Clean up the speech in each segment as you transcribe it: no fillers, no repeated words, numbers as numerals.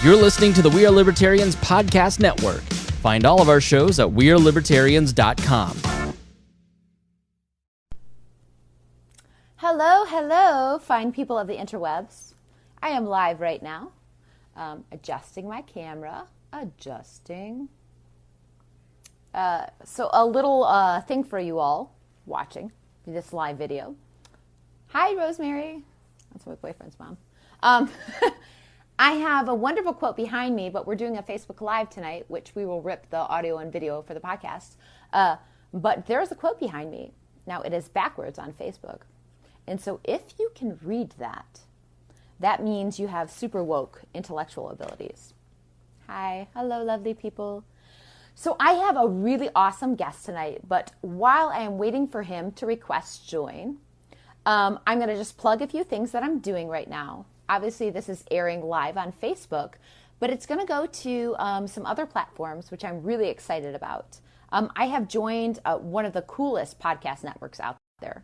You're listening to the We Are Libertarians podcast network. Find all of our shows at wearelibertarians.com. Hello, fine people of the interwebs. I am live right now, adjusting my camera, So a little thing for you all watching this live video. Hi, Rosemary. That's my boyfriend's mom. I have a wonderful quote behind me, but we're doing a Facebook Live tonight, which we will rip the audio and video for the podcast. But there's a quote behind me. Now, it is backwards on Facebook. And so if you can read that, that means you have super woke intellectual abilities. Hi. Hello, lovely people. So I have a really awesome guest tonight, but while I am waiting for him to request join, I'm going to just plug a few things that I'm doing right now. Obviously, this is airing live on Facebook, but it's going to go to some other platforms, which I'm really excited about. I have joined one of the coolest podcast networks out there,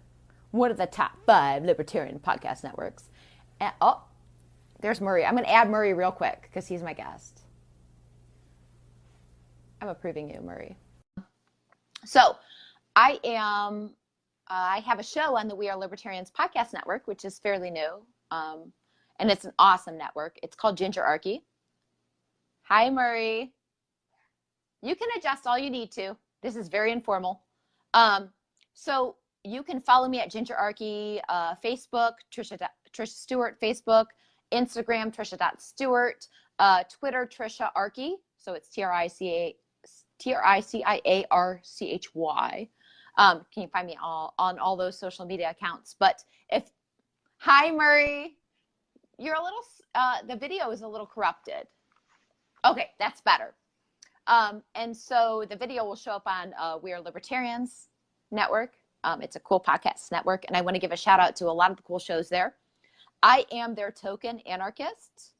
one of the top 5 libertarian podcast networks. And, oh, there's Murray. I'm going to add Murray real quick because he's my guest. I'm approving you, Murray. So I have a show on the We Are Libertarians podcast network, which is fairly new. And it's an awesome network. It's called Gingerarchy. Hi, Murray. You can adjust all you need to. This is very informal. So you can follow me at Gingerarchy, Facebook, Tricia Stewart, Facebook, Instagram, Tricia.Stewart, Twitter, Tricia Archy. So it's TRICIARCHY. Can you find me on all those social media accounts? But hi, Murray. You're a little, the video is a little corrupted. Okay, that's better. And so the video will show up on We Are Libertarians network. It's a cool podcast network, and I want to give a shout out to a lot of the cool shows there. I am their token anarchist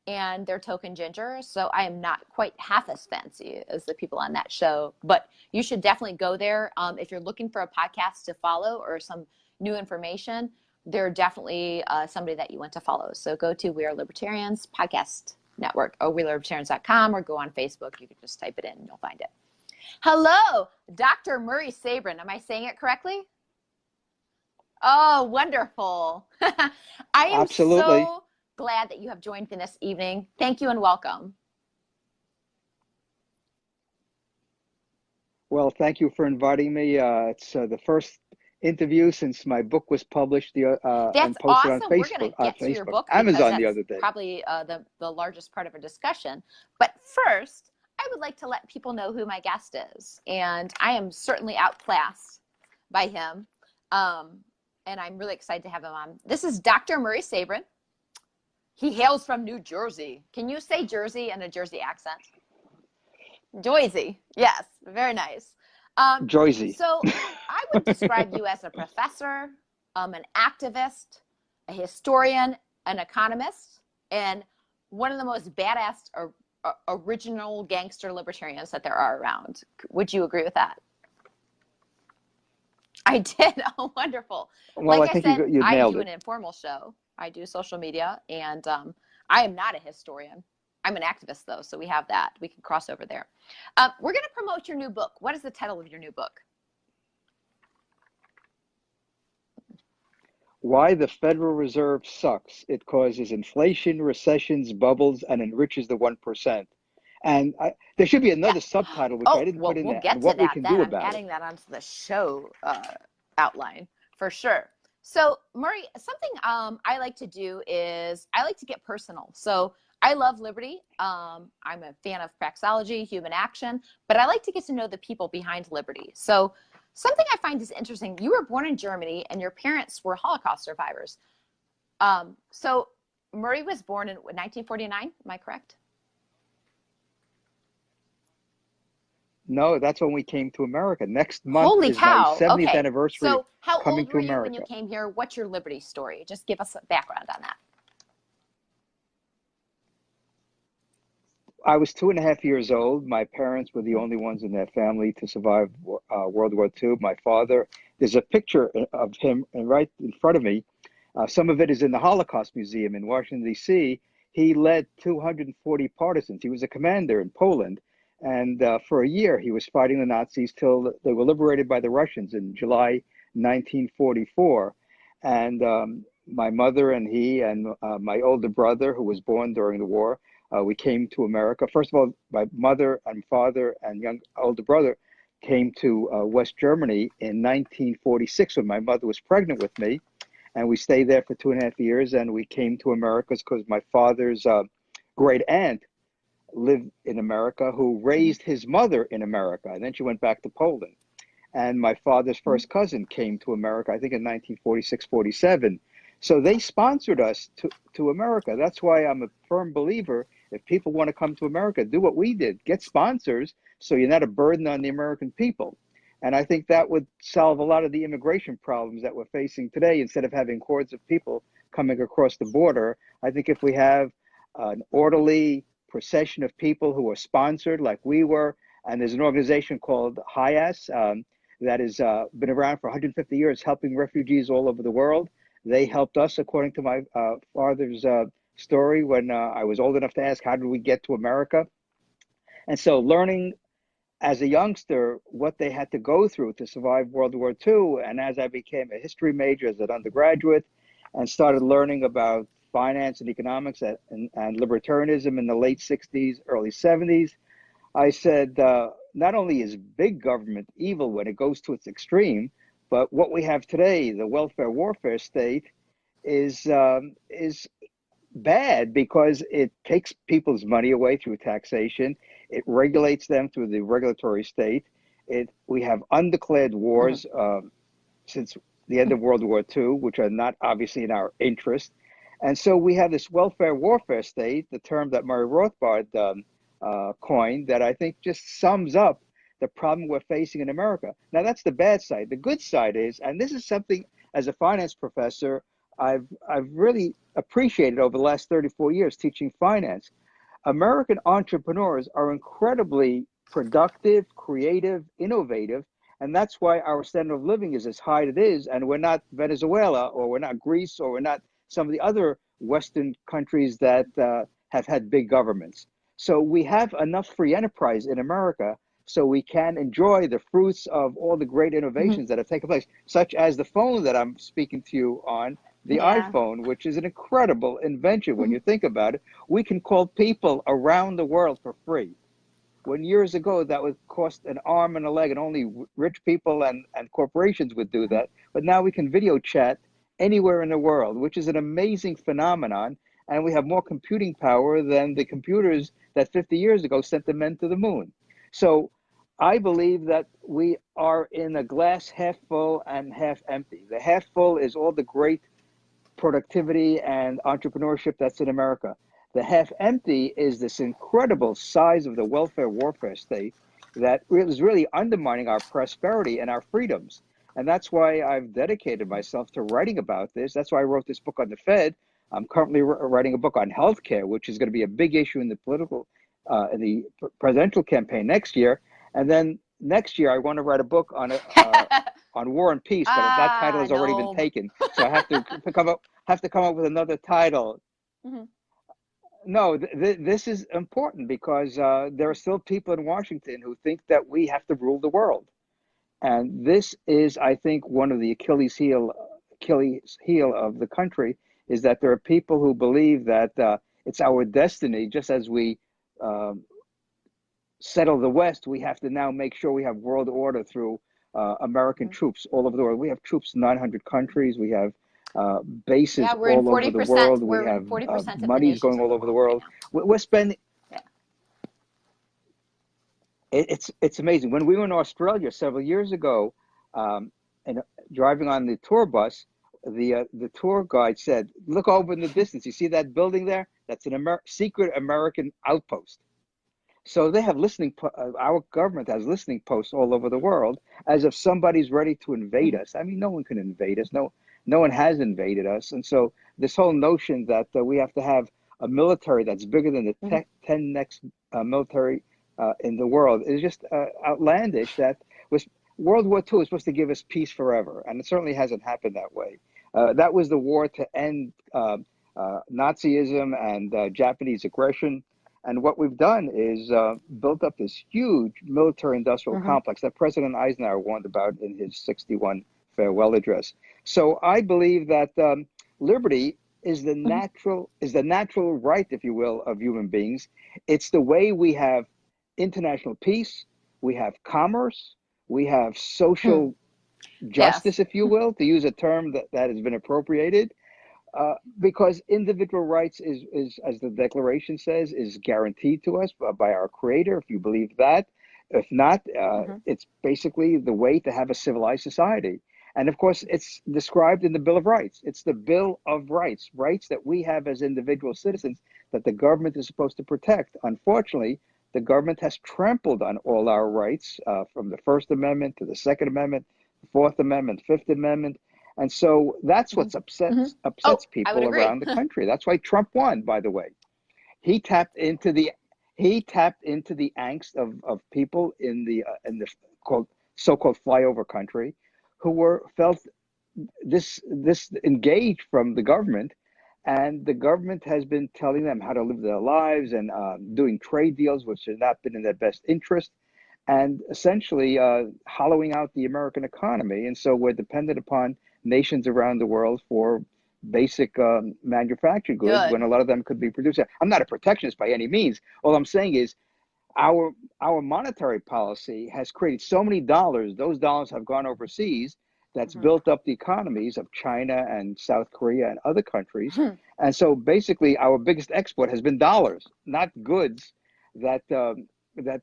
and their token ginger, so I am not quite half as fancy as the people on that show, but you should definitely go there. If you're looking for a podcast to follow or some new information, they're definitely somebody that you want to follow. So go to We Are Libertarians podcast network or wearelibertarians.com, or go on Facebook. You can just type it in and you'll find it. Hello, Dr. Murray Sabrin. Am I saying it correctly? Oh, wonderful. I am Absolutely. So glad that you have joined me this evening. Thank you and welcome. Well, thank you for inviting me. It's the first interview since my book was published and That's posted awesome. on Facebook. We're going to get to your book. Amazon the other day. Probably the largest part of our discussion. But first, I would like to let people know who my guest is. And I am certainly outclassed by him. And I'm really excited to have him on. This is Dr. Murray Sabrin. He hails from New Jersey. Can you say Jersey in a Jersey accent? Joyzy. Yes, very nice. Joyzy. So I would describe you as a professor, an activist, a historian, an economist, and one of the most badass or original gangster libertarians that there are around. Would you agree with that? I did. Oh, wonderful. Well, like I think said, you nailed I do it. an informal show. I do social media, and I am not a historian. I'm an activist, though, so we have that. We can cross over there. We're going to promote your new book. What is the title of your new book? Why the Federal Reserve Sucks. It causes inflation, recessions, bubbles, and enriches the 1%. And there should be another subtitle, which I didn't put in we'll there, get and to what we that can then. do I'm about adding it. that onto the show outline for sure. So, Murray, something I like to do is I like to get personal. So I love liberty. I'm a fan of praxeology, human action, but I like to get to know the people behind liberty. So something I find is interesting, you were born in Germany and your parents were Holocaust survivors. So Murray was born in 1949, am I correct? No, that's when we came to America. Next month Holy is cow. my 70th Okay. anniversary So of how coming old to were you America. when you came here? What's your liberty story? Just give us a background on that. I was 2.5 years old. My parents were the only ones in their family to survive World War II. My father, there's a picture of him right in front of me. Some of it is in the Holocaust Museum in Washington, D.C. he led 240 partisans. He was a commander in Poland. And for a year, he was fighting the Nazis till they were liberated by the Russians in July 1944. And my mother and he and my older brother, who was born during the war, we came to America. First of all, my mother and father and older brother came to West Germany in 1946 when my mother was pregnant with me. And we stayed there for 2.5 years. And we came to America because my father's great aunt lived in America, who raised his mother in America. And then she went back to Poland. And my father's first cousin came to America, I think in 1946, 47. So they sponsored us to America. That's why I'm a firm believer. If people want to come to America, do what we did. Get sponsors so you're not a burden on the American people. And I think that would solve a lot of the immigration problems that we're facing today. Instead of having hordes of people coming across the border, I think if we have an orderly procession of people who are sponsored like we were, and there's an organization called HIAS that has been around for 150 years helping refugees all over the world. They helped us, according to my father's story, when I was old enough to ask, how did we get to America? And so learning as a youngster what they had to go through to survive World War II, and as I became a history major as an undergraduate and started learning about finance and economics and libertarianism in the late 60s, early 70s, I said, not only is big government evil when it goes to its extreme, but what we have today, the welfare warfare state, is bad because it takes people's money away through taxation. It regulates them through the regulatory state. We have undeclared wars since the end of World War II, which are not obviously in our interest. And so we have this welfare warfare state, the term that Murray Rothbard coined, that I think just sums up the problem we're facing in America. Now, that's the bad side. The good side is, and this is something as a finance professor, I've really appreciated over the last 34 years teaching finance. American entrepreneurs are incredibly productive, creative, innovative, and that's why our standard of living is as high as it is, and we're not Venezuela, or we're not Greece, or we're not some of the other Western countries that have had big governments. So we have enough free enterprise in America so we can enjoy the fruits of all the great innovations that have taken place, such as the phone that I'm speaking to you on, the iPhone, which is an incredible invention when you think about it. We can call people around the world for free. When years ago that would cost an arm and a leg, and only rich people and corporations would do that. But now we can video chat anywhere in the world, which is an amazing phenomenon. And we have more computing power than the computers that 50 years ago sent the men to the moon. So I believe that we are in a glass half full and half empty. The half full is all the great productivity and entrepreneurship that's in America. The half empty is this incredible size of the welfare warfare state that is really undermining our prosperity and our freedoms. And that's why I've dedicated myself to writing about this. That's why I wrote this book on the Fed. I'm currently writing a book on healthcare, which is going to be a big issue in the in the presidential campaign next year. And then next year, I want to write a book on on war and peace, but that title has already been taken. So I have to come up with another title. No, this is important because there are still people in Washington who think that we have to rule the world. And this is, I think, one of the Achilles heel of the country, is that there are people who believe that it's our destiny, just as we settle the West, we have to now make sure we have world order through American troops all over the world. We have troops in 900 countries. We have bases all over the world. We have monies going all over the world. We're spending. It's amazing. When we were in Australia several years ago, and driving on the tour bus, the tour guide said, "Look over in the distance. You see that building there? That's an secret American outpost." So they have our government has listening posts all over the world, as if somebody's ready to invade us. I mean, no one can invade us. No one has invaded us. And so this whole notion that we have to have a military that's bigger than the 10 next military in the world is just outlandish. That was World War II was supposed to give us peace forever, and it certainly hasn't happened that way. That was the war to end Nazism and Japanese aggression. And what we've done is built up this huge military-industrial complex that President Eisenhower warned about in his 61 farewell address. So I believe that liberty is the natural right, if you will, of human beings. It's the way we have international peace, we have commerce, we have social justice, if you will, to use a term that has been appropriated. Because individual rights is, as the Declaration says, is guaranteed to us by our Creator, if you believe that. If not, it's basically the way to have a civilized society. And of course, it's described in the Bill of Rights. It's the Bill of Rights, rights that we have as individual citizens that the government is supposed to protect. Unfortunately, the government has trampled on all our rights, from the First Amendment to the Second Amendment, the Fourth Amendment, Fifth Amendment. And so that's what upsets people around the country. That's why Trump won, by the way. He tapped into the angst of people in the so-called flyover country who felt this engaged from the government, and the government has been telling them how to live their lives and doing trade deals which have not been in their best interest, and essentially hollowing out the American economy. And so we're dependent upon nations around the world for basic manufactured goods when a lot of them could be produced. I'm not a protectionist by any means. All I'm saying is our monetary policy has created so many dollars. Those dollars have gone overseas. That's built up the economies of China and South Korea and other countries. And so basically our biggest export has been dollars, not goods that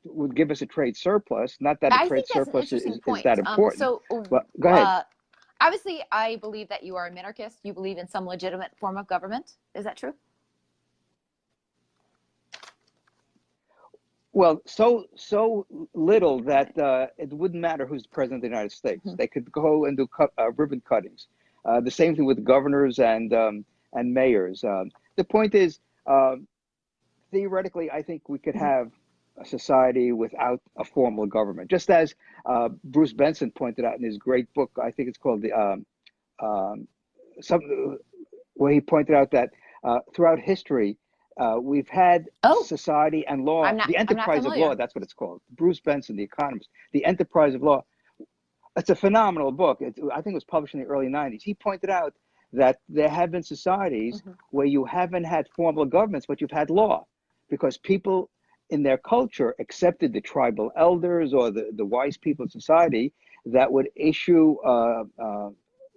would give us a trade surplus. Not that a trade surplus is that important. But go ahead. Obviously, I believe that you are a minarchist. You believe in some legitimate form of government. Is that true? Well, so little that it wouldn't matter who's the president of the United States. They could go and do ribbon cuttings. The same thing with governors and mayors. The point is, theoretically, I think we could have a society without a formal government, just as Bruce Benson pointed out in his great book. I think it's called where he pointed out that throughout history we've had society and law, the enterprise of law. That's what it's called. Bruce Benson, the economist, the enterprise of law. It's a phenomenal book. I think it was published in the early '90s. He pointed out that there have been societies where you haven't had formal governments, but you've had law, because people in their culture accepted the tribal elders or the wise people of society that would issue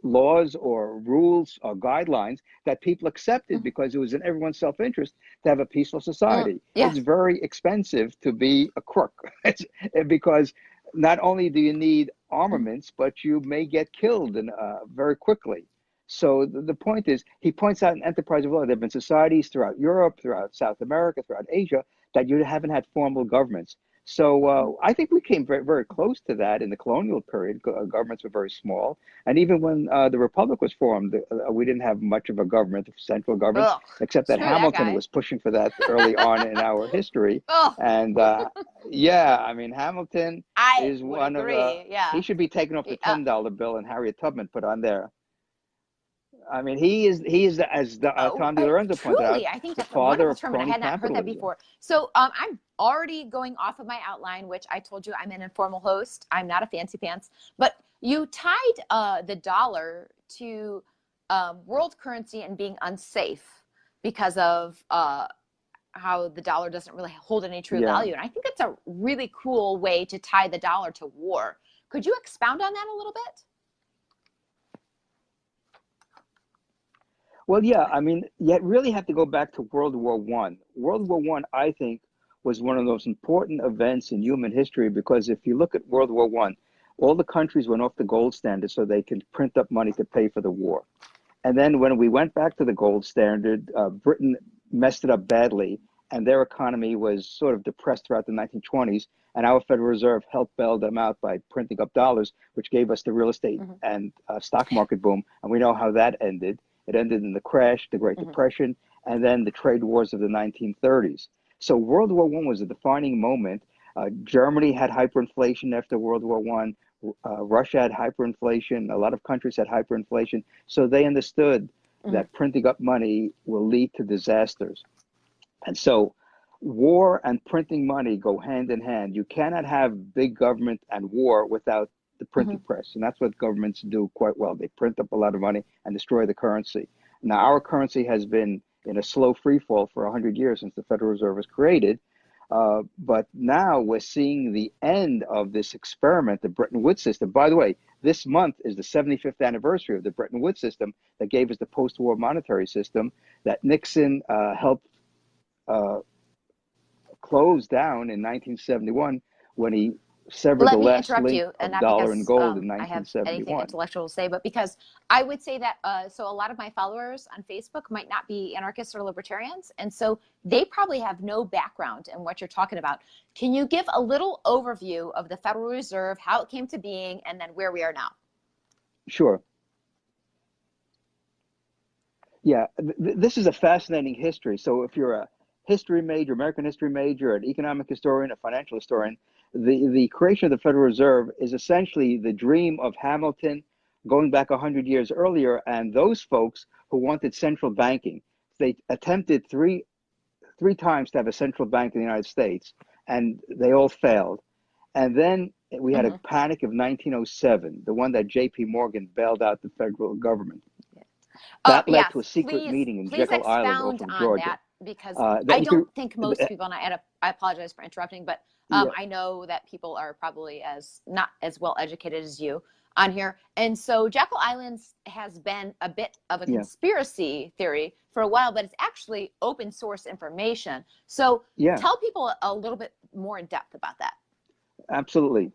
laws or rules or guidelines that people accepted because it was in everyone's self-interest to have a peaceful society. It's very expensive to be a crook because not only do you need armaments, but you may get killed very quickly. So the point is, he points out in Enterprise of Law, there have been societies throughout Europe, throughout South America, throughout Asia, that you haven't had formal governments. So I think we came very, very close to that in the colonial period. Governments were very small. And even when the Republic was formed, we didn't have much of a government, central government, except that Hamilton was pushing for that early on in our history. And I mean, Hamilton is one of he should be taken off the $10 bill and Harriet Tubman put on there. I mean, he is as Tom DiLorenzo pointed out, I think the that's a father wonderful of term, crony and I had not heard that capitalism. before. So I'm already going off of my outline, which I told you I'm an informal host. I'm not a fancy pants. But you tied the dollar to world currency and being unsafe because of how the dollar doesn't really hold any true value. And I think it's a really cool way to tie the dollar to war. Could you expound on that a little bit? Well, yeah, I mean, you really have to go back to World War I. World War I, I think, was one of those important events in human history because if you look at World War I, all the countries went off the gold standard so they could print up money to pay for the war. And then when we went back to the gold standard, Britain messed it up badly, and their economy was sort of depressed throughout the 1920s, and our Federal Reserve helped bail them out by printing up dollars, which gave us the real estate and stock market boom, and we know how that ended. It ended in the crash, the Great Depression, and then the trade wars of the 1930s. So World War I was a defining moment. Germany had hyperinflation after World War I. Russia had hyperinflation. A lot of countries had hyperinflation. So they understood that printing up money will lead to disasters. And so war and printing money go hand in hand. You cannot have big government and war without the printing press. And that's what governments do quite well. They print up a lot of money and destroy the currency. Now, our currency has been in a slow free fall for 100 years since the Federal Reserve was created. But now we're seeing the end of this experiment, the Bretton Woods system. By the way, this month is the 75th anniversary of the Bretton Woods system that gave us the post-war monetary system that Nixon helped close down in 1971 when he severed the last link of dollar and gold in 1971. I have anything intellectual to say, but because I would say that, so a lot of my followers on Facebook might not be anarchists or libertarians, and so they probably have no background in what you're talking about. Can you give a little overview of the Federal Reserve, how it came to being, and then where we are now? Sure. Yeah, this is a fascinating history. So if you're a history major, American history major, an economic historian, a financial historian, the creation of the Federal Reserve is essentially the dream of Hamilton going back 100 years earlier, and those folks who wanted central banking. They attempted three times to have a central bank in the United States, and they all failed. And then we had a panic of 1907, the one that J.P. Morgan bailed out the federal government. That led to a secret meeting in Jekyll Island off of Georgia. That, because I don't think most people, and I apologize for interrupting, but I know that people are probably not as well educated as you on here. And so Jekyll Island has been a bit of a conspiracy theory for a while, but it's actually open source information. So tell people a little bit more in depth about that. Absolutely.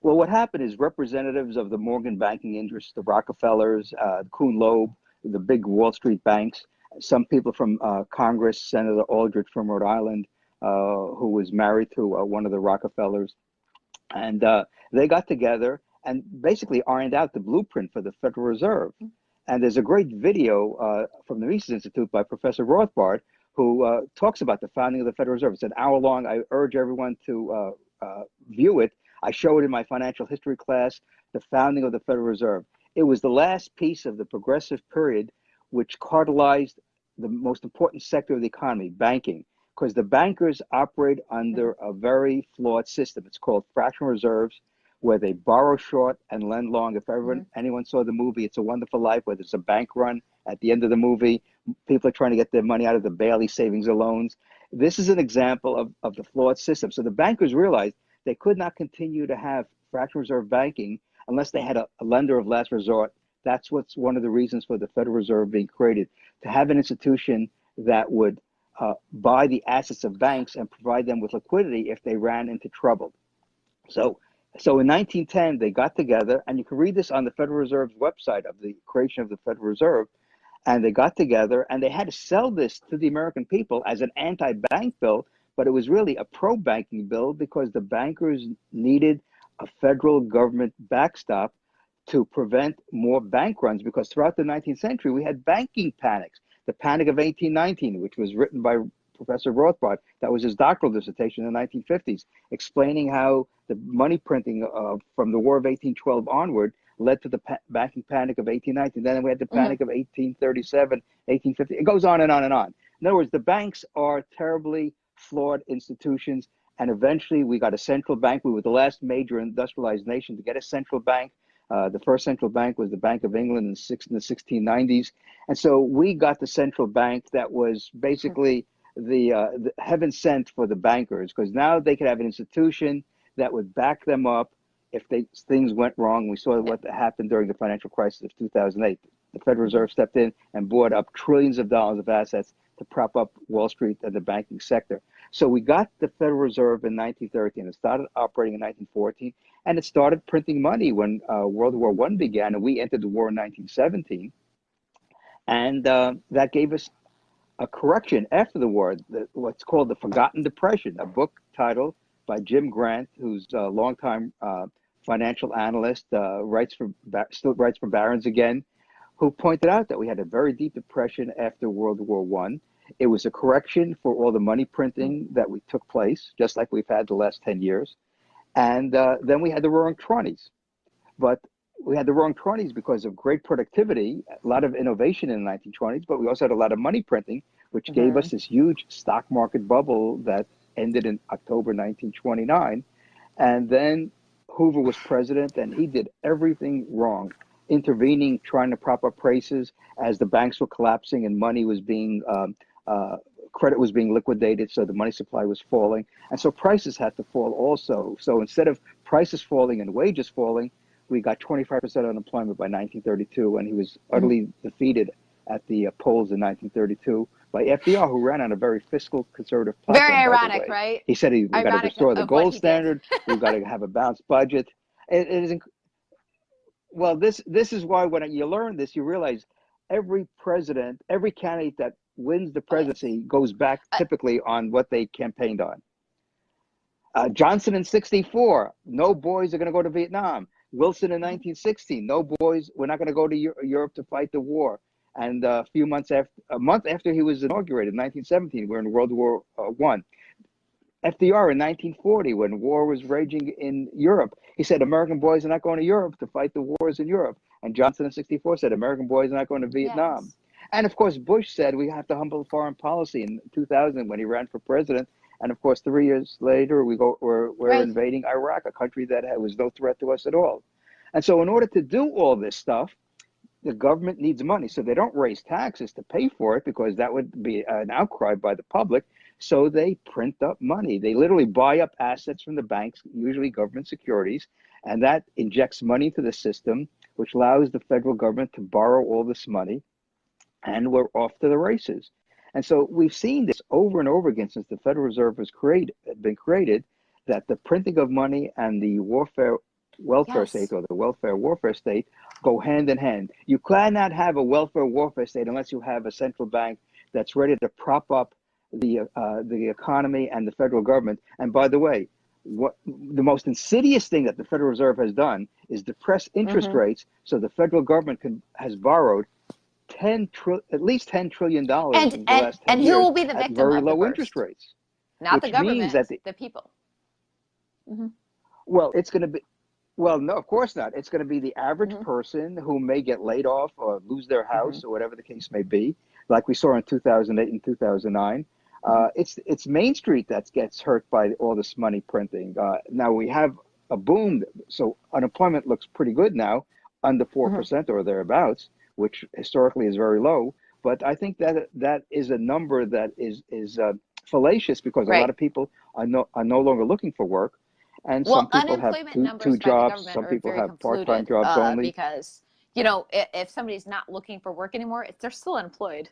Well, what happened is representatives of the Morgan banking interests, the Rockefellers, Kuhn Loeb, the big Wall Street banks, some people from Congress, Senator Aldrich from Rhode Island, who was married to one of the Rockefellers. And they got together and basically ironed out the blueprint for the Federal Reserve. And there's a great video from the Mises Institute by Professor Rothbard, who talks about the founding of the Federal Reserve. It's an hour long. I urge everyone to view it. I show it in my financial history class, the founding of the Federal Reserve. It was the last piece of the progressive period which cartelized the most important sector of the economy, banking, because the bankers operate under a very flawed system. It's called fractional reserves, where they borrow short and lend long. If anyone saw the movie It's a Wonderful Life, where there's a bank run at the end of the movie, people are trying to get their money out of the Bailey savings and loans. This is an example of the flawed system. So the bankers realized they could not continue to have fractional reserve banking unless they had a lender of last resort. That's what's one of the reasons for the Federal Reserve being created, to have an institution that would buy the assets of banks and provide them with liquidity if they ran into trouble. So in 1910, they got together, and you can read this on the Federal Reserve's website of the creation of the Federal Reserve, and they got together and they had to sell this to the American people as an anti-bank bill, but it was really a pro-banking bill because the bankers needed a federal government backstop to prevent more bank runs, because throughout the 19th century, we had banking panics. The Panic of 1819, which was written by Professor Rothbard, that was his doctoral dissertation in the 1950s, explaining how the money printing from the War of 1812 onward led to the banking panic of 1819. Then we had the panic of 1837, 1850. It goes on and on and on. In other words, the banks are terribly flawed institutions, and eventually we got a central bank. We were the last major industrialized nation to get a central bank. The first central bank was the Bank of England in the 1690s. And so we got the central bank that was basically the heaven sent for the bankers, because now they could have an institution that would back them up if things went wrong. We saw what happened during the financial crisis of 2008. The Federal Reserve stepped in and bought up trillions of dollars of assets to prop up Wall Street and the banking sector. So we got the Federal Reserve in 1913. It started operating in 1914, and it started printing money when World War I began, and we entered the war in 1917. And that gave us a correction after the war, what's called the Forgotten Depression, a book titled by Jim Grant, who's a longtime financial analyst, still writes for Barron's again, who pointed out that we had a very deep depression after World War I. It was a correction for all the money printing that took place, just like we've had the last 10 years. And then we had the Roaring '20s. But we had the wrong 20s because of great productivity, a lot of innovation in the 1920s, but we also had a lot of money printing, which gave us this huge stock market bubble that ended in October 1929. And then Hoover was president, and he did everything wrong, intervening, trying to prop up prices as the banks were collapsing and money was being credit was being liquidated, so the money supply was falling, and so prices had to fall also. So instead of prices falling and wages falling, we got 25% unemployment by 1932, and he was utterly defeated at the polls in 1932 by FDR, who ran on a very fiscal conservative platform. Very ironic, right? He said we got to restore the gold standard, we've got to have a balanced budget. It is well, this is why when you learn this, you realize every president, every candidate that wins the presidency goes back typically on what they campaigned on. Johnson in 64, no boys are going to go to Vietnam. Wilson in 1960, no boys, we're not going to go to Europe to fight the war. And a month after he was inaugurated in 1917, we're in World War I. FDR in 1940, when war was raging in Europe, he said American boys are not going to Europe to fight the wars in Europe. And Johnson in 64 said American boys are not going to Vietnam. Yes. And of course, Bush said we have to humble foreign policy in 2000 when he ran for president. And of course, 3 years later, we're invading Iraq, a country that was no threat to us at all. And so in order to do all this stuff, the government needs money. So they don't raise taxes to pay for it because that would be an outcry by the public. So they print up money. They literally buy up assets from the banks, usually government securities, and that injects money into the system, which allows the federal government to borrow all this money, and we're off to the races. And so we've seen this over and over again since the Federal Reserve was been created, that the printing of money and the welfare state, or the welfare warfare state, go hand in hand. You cannot have a welfare warfare state unless you have a central bank that's ready to prop up the economy and the federal government. And by the way, what the most insidious thing that the Federal Reserve has done is depress interest rates, so the federal government has borrowed at least $10 trillion in the last 10 years. And who will be the victim at very of low the interest rates? Not the government, the people. Well, it's going to be, well, no, of course not. It's going to be the average person who may get laid off or lose their house or whatever the case may be, like we saw in 2008 and 2009. It's Main Street that gets hurt by all this money printing. Now we have a boom, so unemployment looks pretty good now, under 4% or thereabouts, which historically is very low. But I think that is a number that is fallacious because a lot of people are no longer looking for work. And some people have two jobs, some people have part-time jobs only. Because, you know, if somebody's not looking for work anymore, they're still unemployed.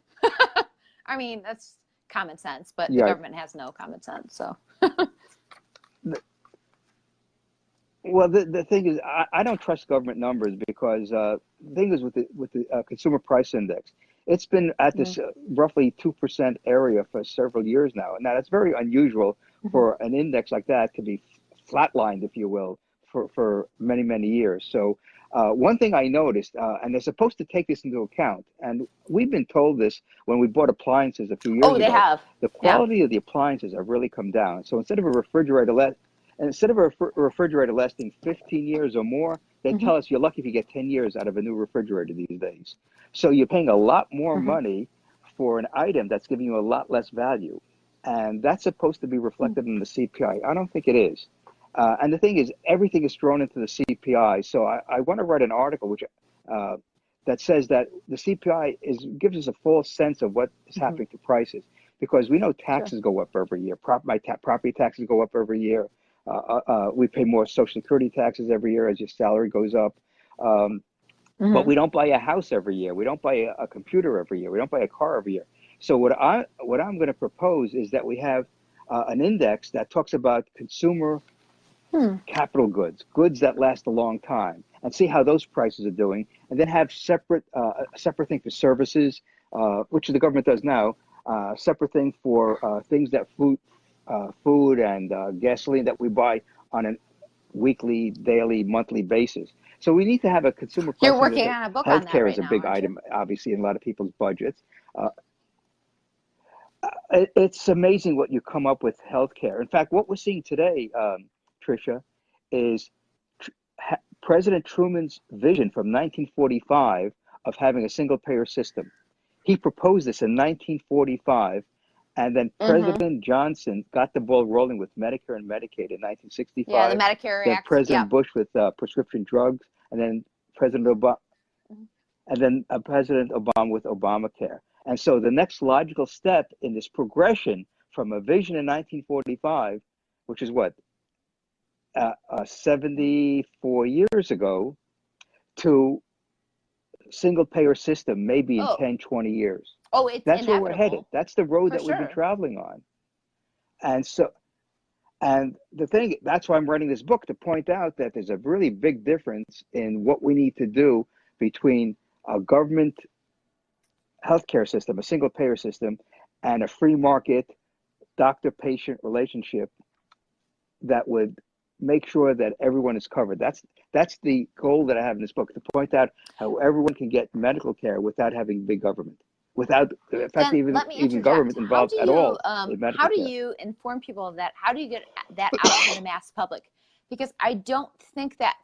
I mean, that's common sense, but the government has no common sense. So, well, the thing is, I don't trust government numbers because the thing is with the consumer price index, it's been at this roughly 2% area for several years now. Now that's very unusual for an index like that to be flatlined, if you will, for many, many years. So one thing I noticed, and they're supposed to take this into account, and we've been told this when we bought appliances a few years ago. They have. The quality of the appliances have really come down. So instead of a refrigerator lasting 15 years or more, they tell us you're lucky if you get 10 years out of a new refrigerator these days. So you're paying a lot more money for an item that's giving you a lot less value. And that's supposed to be reflected in the CPI. I don't think it is. And the thing is, everything is thrown into the CPI. So I want to write an article which that says that the CPI gives us a false sense of what is happening to prices, because we know taxes go up every year. Property taxes go up every year. We pay more Social Security taxes every year as your salary goes up. But we don't buy a house every year. We don't buy a computer every year. We don't buy a car every year. So what I'm going to propose is that we have an index that talks about consumer capital goods that last a long time, and see how those prices are doing, and then have a separate thing for services, which the government does now, separate thing for things that food and gasoline that we buy on a weekly, daily, monthly basis. So we need to have a consumer price. You're working on a book on that Healthcare right is a now, big item, obviously, in a lot of people's budgets. It's amazing what you come up with healthcare. In fact, what we're seeing today, Tricia, is President Truman's vision from 1945 of having a single payer system. He proposed this in 1945, and then President Johnson got the ball rolling with Medicare and Medicaid in 1965. Yeah, the Medicare then Act. President Bush with prescription drugs, and then President Obama, President Obama with Obamacare. And so the next logical step in this progression from a vision in 1945, which is what, 74 years ago, to single payer system, maybe in 10, 20 years. Oh, it's That's inevitable. where we're headed. That's the road that sure. we've been traveling on. And so, and the thing, that's why I'm writing this book, to point out that there's a really big difference in what we need to do between a government healthcare system, a single payer system, and a free market doctor-patient relationship that would make sure that everyone is covered. That's the goal that I have in this book, to point out how everyone can get medical care without having big government, without, in fact, even government involved at all in medical How do care. you inform people of that? How do you get that out to the mass public? Because I don't think that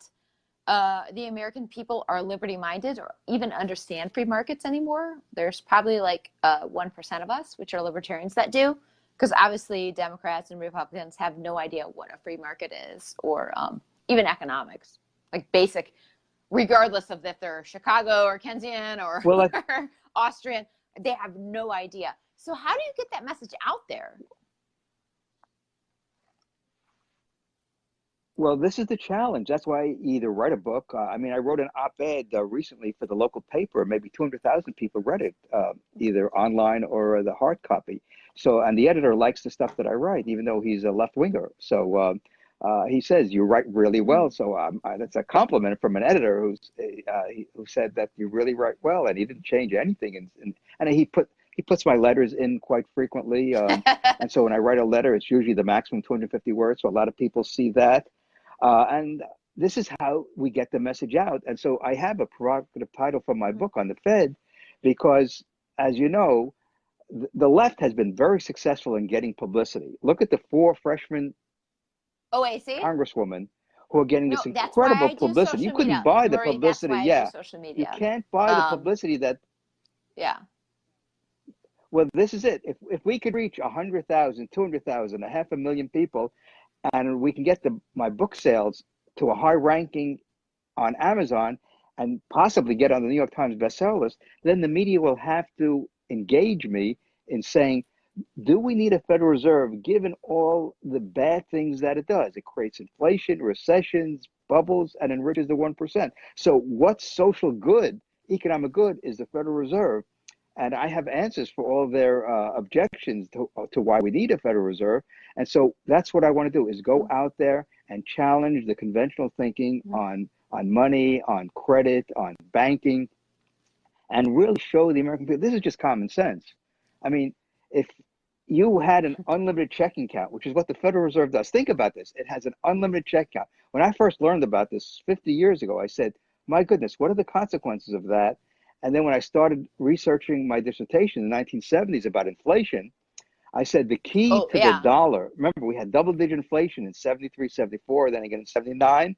the American people are liberty-minded or even understand free markets anymore. There's probably like 1% of us, which are libertarians, that do. Because obviously Democrats and Republicans have no idea what a free market is, or even economics, like basic, regardless of if they're Chicago or Keynesian or Austrian, they have no idea. So how do you get that message out there? Well, this is the challenge. That's why I either write a book. I wrote an op-ed recently for the local paper. Maybe 200,000 people read it, either online or the hard copy. So, and the editor likes the stuff that I write, even though he's a left-winger. So he says, you write really well. So that's a compliment from an editor who said that you really write well, and he didn't change anything. And he puts my letters in quite frequently. And so when I write a letter, it's usually the maximum 250 words. So a lot of people see that. And this is how we get the message out. And so I have a provocative title for my book on the Fed, because, as you know, the left has been very successful in getting publicity. Look at the 4 freshman congresswomen who are getting this incredible publicity. You couldn't buy the publicity. You can't buy the publicity that. Yeah. Well, this is it. If we could reach 100,000, 200,000, 500,000 people, and we can get my book sales to a high ranking on Amazon and possibly get on the New York Times bestseller list, then the media will have to engage me in saying, do we need a Federal Reserve given all the bad things that it does? It creates inflation, recessions, bubbles, and enriches the 1%. So what social good, economic good, is the Federal Reserve? And I have answers for all their objections to why we need a Federal Reserve. And so that's what I want to do, is go out there and challenge the conventional thinking on money, on credit, on banking, and really show the American people, this is just common sense. I mean, if you had an unlimited checking account, which is what the Federal Reserve does, think about this. It has an unlimited checking account. When I first learned about this 50 years ago, I said, my goodness, what are the consequences of that? And then when I started researching my dissertation in the 1970s about inflation, I said the key to the dollar, remember we had double-digit inflation in 73, 74, then again in 79.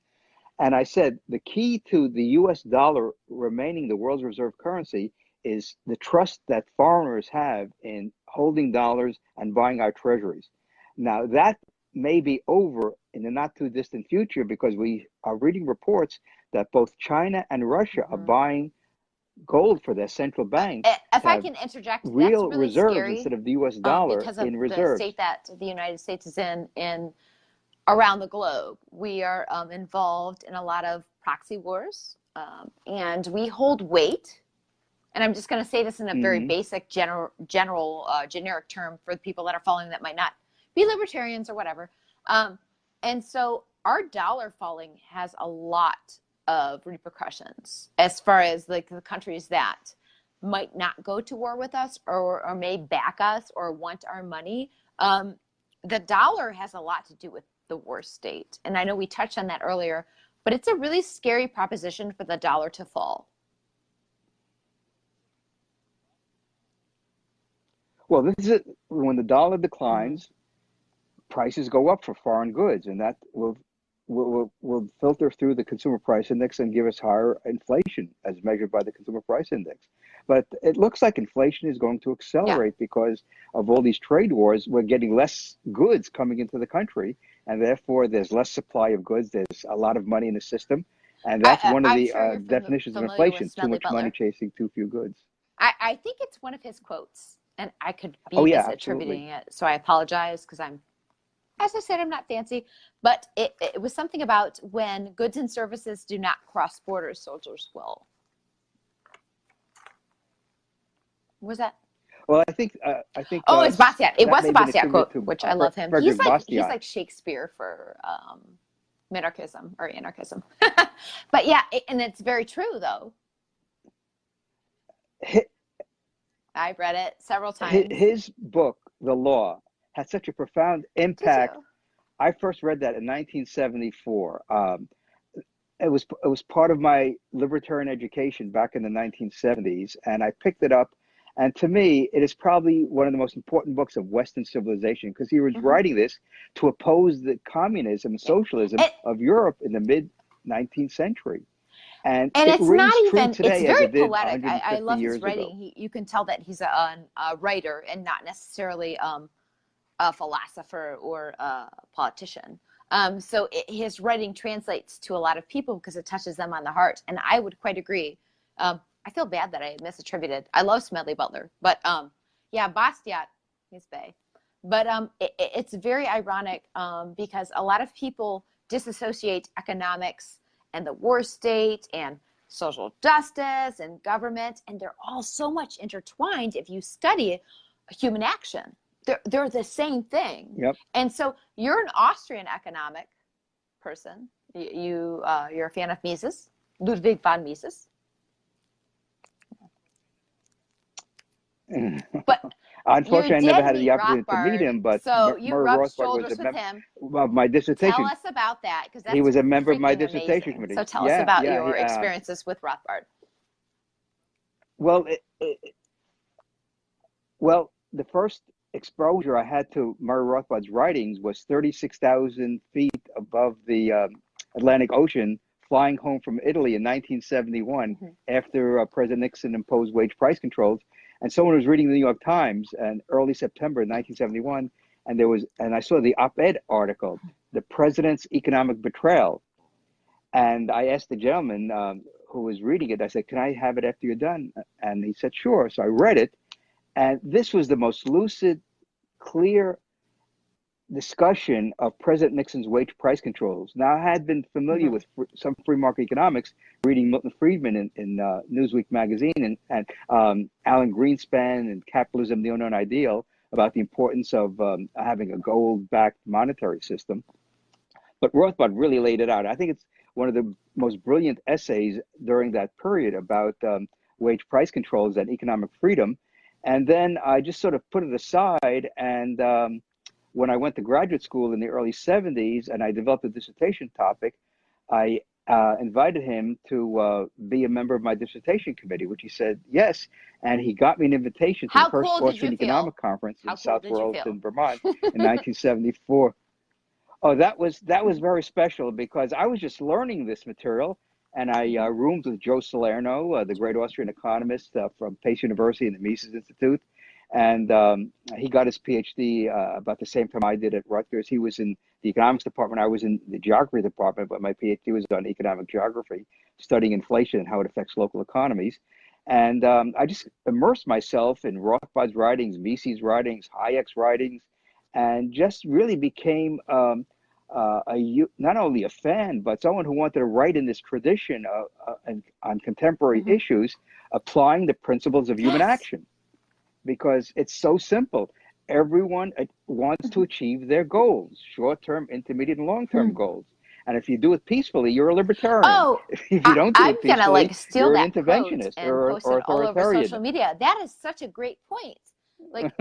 And I said the key to the US dollar remaining the world's reserve currency is the trust that foreigners have in holding dollars and buying our treasuries. Now that may be over in the not too distant future, because we are reading reports that both China and Russia are buying gold for their central banks. If I can interject, real that's really reserves scary, instead of the US dollar because of in reserves. The state that the United States is in around the globe. We are involved in a lot of proxy wars, and we hold weight. And I'm just going to say this in a very basic, generic term for the people that are following that might not be libertarians or whatever. And so our dollar falling has a lot of repercussions as far as like the countries that might not go to war with us or may back us or want our money. The dollar has a lot to do with the war state. And I know we touched on that earlier, but it's a really scary proposition for the dollar to fall. Well, this is it. When the dollar declines, prices go up for foreign goods, and that will will filter through the consumer price index and give us higher inflation as measured by the consumer price index. But it looks like inflation is going to accelerate because of all these trade wars. We're getting less goods coming into the country, and therefore there's less supply of goods. There's a lot of money in the system, and that's one of the definitions of inflation: too much money chasing too few goods. I think it's one of his quotes, and I could be misattributing it, so I apologize because as I said, I'm not fancy, but it was something about when goods and services do not cross borders, soldiers will. Was that? Well, I think. It's Bastiat. It was a Bastiat quote, which I love him. He's like Shakespeare for minarchism or anarchism. But yeah, and it's very true though. I've read it several times. His book, The Law, had such a profound impact. I first read that in 1974. It was part of my libertarian education back in the 1970s, and I picked it up. And to me, it is probably one of the most important books of Western civilization, because he was writing this to oppose the communism and socialism of Europe in the mid-19th century. And it's not even, today, it's very poetic. I love his ago. writing. You can tell that he's a writer and not necessarily a philosopher or a politician. So his writing translates to a lot of people because it touches them on the heart. And I would quite agree. I feel bad that I misattributed. I love Smedley Butler, but Bastiat, he's Bay. But it's very ironic because a lot of people disassociate economics and the war state and social justice and government, and they're all so much intertwined if you study human action. They're the same thing. Yep. And so you're an Austrian economic person. You're a fan of Mises, Ludwig von Mises. But unfortunately, I never had the opportunity Rothbard, to meet him. But so you rubbed Rothbard shoulders was a with him. Of my dissertation. Tell us about that, because he was a member of my dissertation committee. So tell us about your experiences with Rothbard. Well, the first exposure I had to Murray Rothbard's writings was 36,000 feet above the Atlantic Ocean, flying home from Italy in 1971 after President Nixon imposed wage price controls. And someone was reading the New York Times in early September 1971, and I saw the op-ed article, "The President's Economic Betrayal." And I asked the gentleman who was reading it, I said, "Can I have it after you're done?" And he said, "Sure." So I read it. And this was the most lucid, clear discussion of President Nixon's wage price controls. Now, I had been familiar with some free market economics, reading Milton Friedman in Newsweek magazine and Alan Greenspan and Capitalism, the Unknown Ideal, about the importance of having a gold-backed monetary system. But Rothbard really laid it out. I think it's one of the most brilliant essays during that period about wage price controls and economic freedom. And then I just sort of put it aside, and when I went to graduate school in the early 70s and I developed a dissertation topic, I invited him to be a member of my dissertation committee, which he said yes. And he got me an invitation to the first Austrian Economic Conference in South Royalton, Vermont in 1974. Oh, that was very special because I was just learning this material. And I roomed with Joe Salerno, the great Austrian economist from Pace University and the Mises Institute. And he got his PhD about the same time I did at Rutgers. He was in the economics department. I was in the geography department, but my PhD was on economic geography, studying inflation and how it affects local economies. And I just immersed myself in Rothbard's writings, Mises' writings, Hayek's writings, and just really became not only a fan, but someone who wanted to write in this tradition on contemporary issues, applying the principles of human action. Because it's so simple. Everyone wants to achieve their goals, short-term, intermediate, and long-term goals. And if you do it peacefully, you're a libertarian. Oh, if you don't do it peacefully, steal you're that an interventionist and or post it all over authoritarian. social media. That is such a great point. Like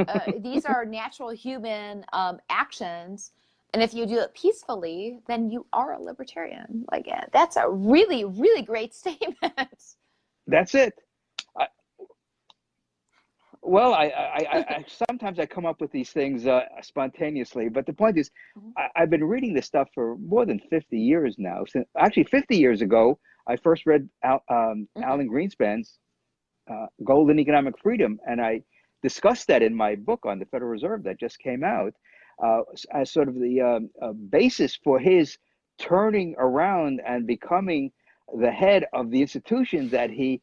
these are natural human actions. And if you do it peacefully, then you are a libertarian. Like that's a really, really great statement. That's it. Well, I sometimes I come up with these things spontaneously, but the point is, I've been reading this stuff for more than 50 years now. Since actually 50 years ago, I first read Alan Greenspan's Golden Economic Freedom, and I discussed that in my book on the Federal Reserve that just came out as sort of the basis for his turning around and becoming the head of the institutions that he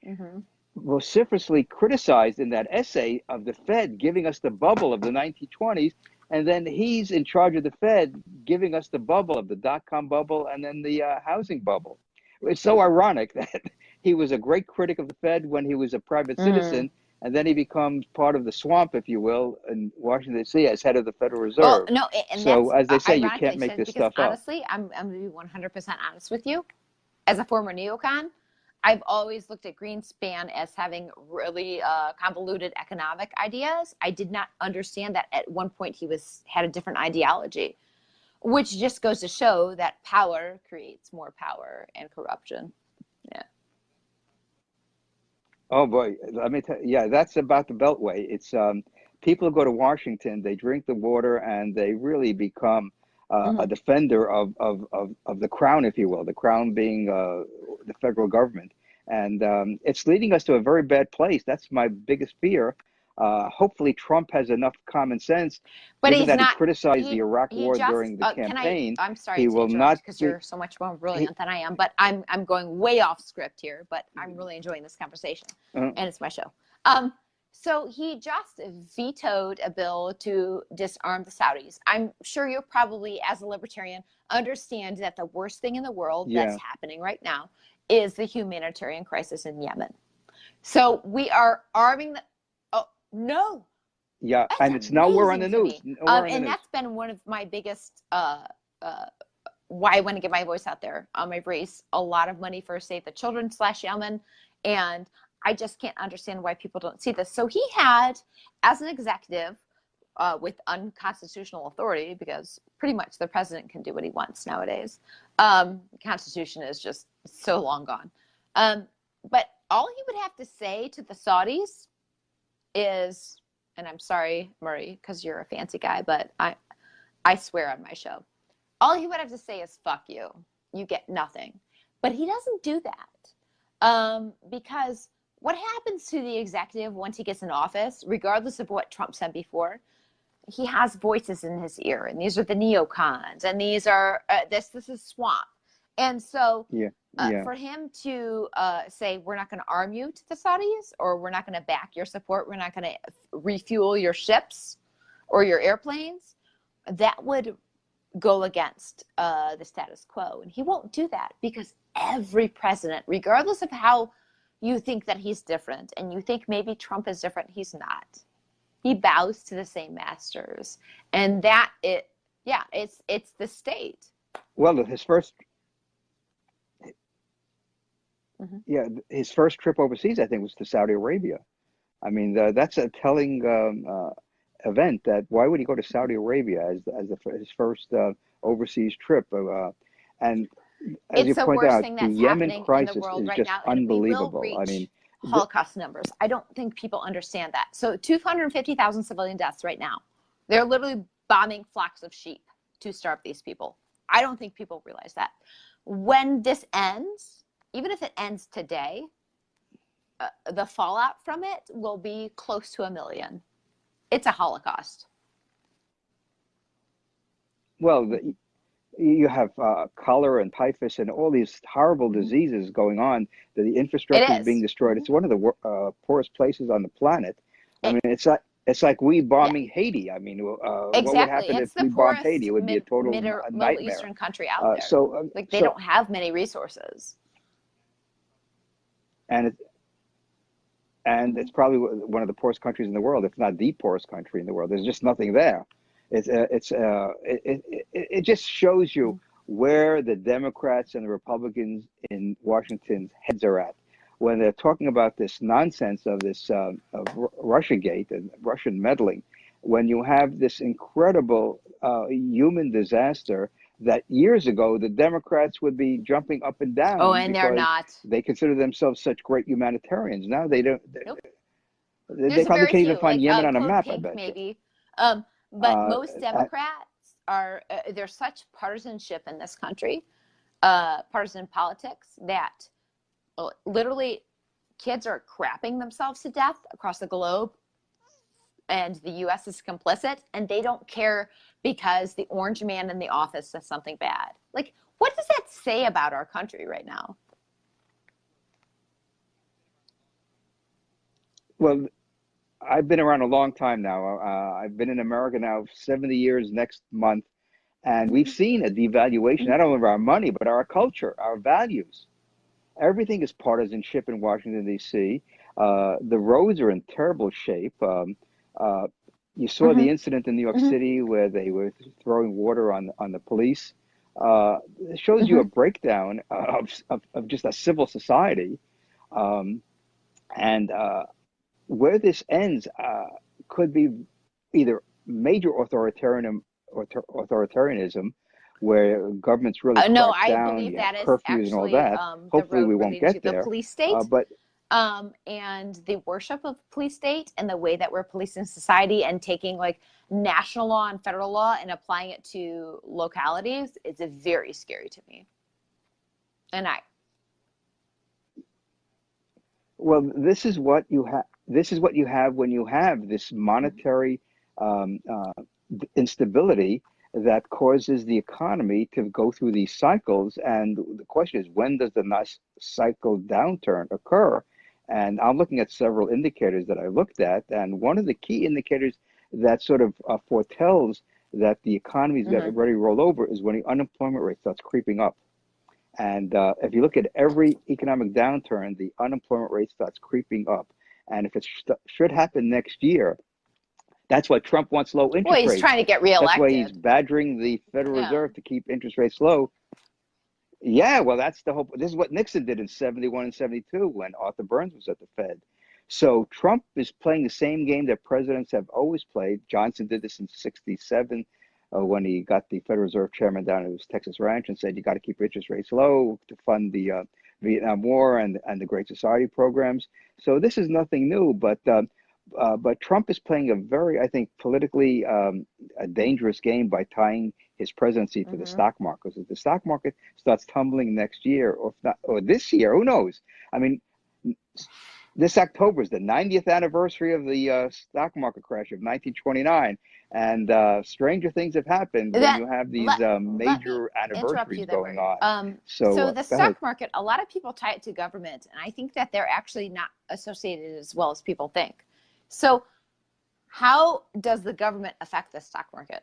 vociferously criticized in that essay of the Fed giving us the bubble of the 1920s, and then he's in charge of the Fed giving us the bubble of the dot-com bubble and then the housing bubble. It's so ironic that he was a great critic of the Fed when he was a private citizen, and then he becomes part of the swamp, if you will, in Washington, D.C. as head of the Federal Reserve. Well, no, and so as they say, you ironically, can't make this because stuff up. honestly, I'm going to be 100% honest with you. As a former neocon, I've always looked at Greenspan as having really convoluted economic ideas. I did not understand that at one point he had a different ideology, which just goes to show that power creates more power and corruption. Yeah. Oh boy, let me tell you, yeah, that's about the Beltway. It's people who go to Washington, they drink the water and they really become a defender of the crown, if you will, the crown being the federal government. And it's leading us to a very bad place. That's my biggest fear. Hopefully Trump has enough common sense, but given he's that not, he criticized the Iraq war during the campaign. I'm sorry he to will interrupt not because you're so much more brilliant than I am, but I'm going way off script here, but I'm really enjoying this conversation, and it's my show. So he just vetoed a bill to disarm the Saudis. I'm sure you probably, as a libertarian, understand that the worst thing in the world that's happening right now is the humanitarian crisis in Yemen. So we are arming the... Oh, no. Yeah, That's and it's nowhere on the news. And that's been one of my biggest... why I want to get my voice out there. I've raised a lot of money for Save the Children / Yemen, and I just can't understand why people don't see this. So he had, as an executive, with unconstitutional authority, because pretty much the president can do what he wants nowadays. The Constitution is just so long gone. But all he would have to say to the Saudis is, and I'm sorry, Murray, because you're a fancy guy, but I swear on my show. All he would have to say is, fuck you. You get nothing. But he doesn't do that. Because what happens to the executive once he gets in office, regardless of what Trump said before, he has voices in his ear, and these are the neocons, and these are this is swamp. And so for him to say, we're not going to arm you to the Saudis, or we're not going to back your support, we're not going to refuel your ships or your airplanes, that would go against the status quo. And he won't do that, because every president, regardless of how you think that he's different, and you think maybe Trump is different, he's not. He bows to the same masters, and that it's the state. Well, his first trip overseas, I think, was to Saudi Arabia. I mean, that's a telling event. That why would he go to Saudi Arabia as his first overseas trip? And as it's you the point worst out, thing the that's Yemen happening crisis in the world is right just now, and unbelievable. we will reach I mean, Holocaust numbers. I don't think people understand that. So 250,000 civilian deaths right now. They're literally bombing flocks of sheep to starve these people. I don't think people realize that. When this ends, even if it ends today, the fallout from it will be close to 1 million. It's a Holocaust. well, you have cholera and typhus and all these horrible diseases going on. The infrastructure is being destroyed. It's one of the poorest places on the planet. I mean, it's like we bombing Haiti. I mean, what would happen if we bombed Haiti? It would be a total nightmare. Middle Eastern country out there. They don't have many resources. And it's probably one of the poorest countries in the world, if not the poorest country in the world. There's just nothing there. It just shows you where the Democrats and the Republicans in Washington's heads are at when they're talking about this nonsense of this of Russiagate and Russian meddling. When you have this incredible human disaster that years ago the Democrats would be jumping up and down. Oh, and they're not. They consider themselves such great humanitarians. Now they don't. Nope. They There's probably very can't even few, find like Yemen on a Code map, I Pink bet you. maybe. But Uh, most uh, Democrats are, there's such partisanship in this country, partisan politics, that literally kids are crapping themselves to death across the globe, and the US is complicit, and they don't care because the orange man in the office says something bad. Like, what does that say about our country right now? well, I've been around a long time now. I've been in America now 70 years next month, and we've seen a devaluation, not only of our money, but our culture, our values. Everything is partisanship in Washington, D.C. The roads are in terrible shape. Uh, you saw the Mm-hmm. incident in New York Mm-hmm. City where they were throwing water on the police. It shows you Mm-hmm. a breakdown of just a civil society. Um, and where this ends could be either major authoritarianism, where governments really No, crack I down, believe you have that is curfews and all actually that. the Hopefully, road we we're won't leading to, get the there. police state, But and the worship of police state, and the way that we're policing society and taking like national law and federal law and applying it to localities is very scary to me. And I, well, this is what you have. This is what you have when you have this monetary um, uh, instability that causes the economy to go through these cycles. And the question is, when does the next cycle downturn occur? And I'm looking at several indicators that I looked at, and one of the key indicators that sort of foretells that the economy's got mm-hmm. ready to roll over is when the unemployment rate starts creeping up. And if you look at every economic downturn, the unemployment rate starts creeping up. And if it should happen next year, that's why Trump wants low Well, interest he's rates. trying to get That's why he's reelected. badgering the Federal Yeah. Reserve to keep interest rates low. Yeah, well, that's the hope. This is what Nixon did in 71 and 72 when Arthur Burns was at the Fed. So Trump is playing the same game that presidents have always played. Johnson did this in 67 when he got the Federal Reserve chairman down at his Texas ranch and said, you got to keep interest rates low to fund the Vietnam War and the Great Society programs. So this is nothing new, but Trump is playing a very, I think, politically a dangerous game by tying his presidency to the Mm-hmm. stock market. Because if the stock market starts tumbling next year, or if not, or this year, who knows? I mean, this October is the 90th anniversary of the stock market crash of 1929, and stranger things have happened when That you have these let me major interrupt anniversaries you there, going Murray. on. So So the go ahead. stock market, a lot of people tie it to government, and I think that they're actually not associated as well as people think. So how does the government affect the stock market?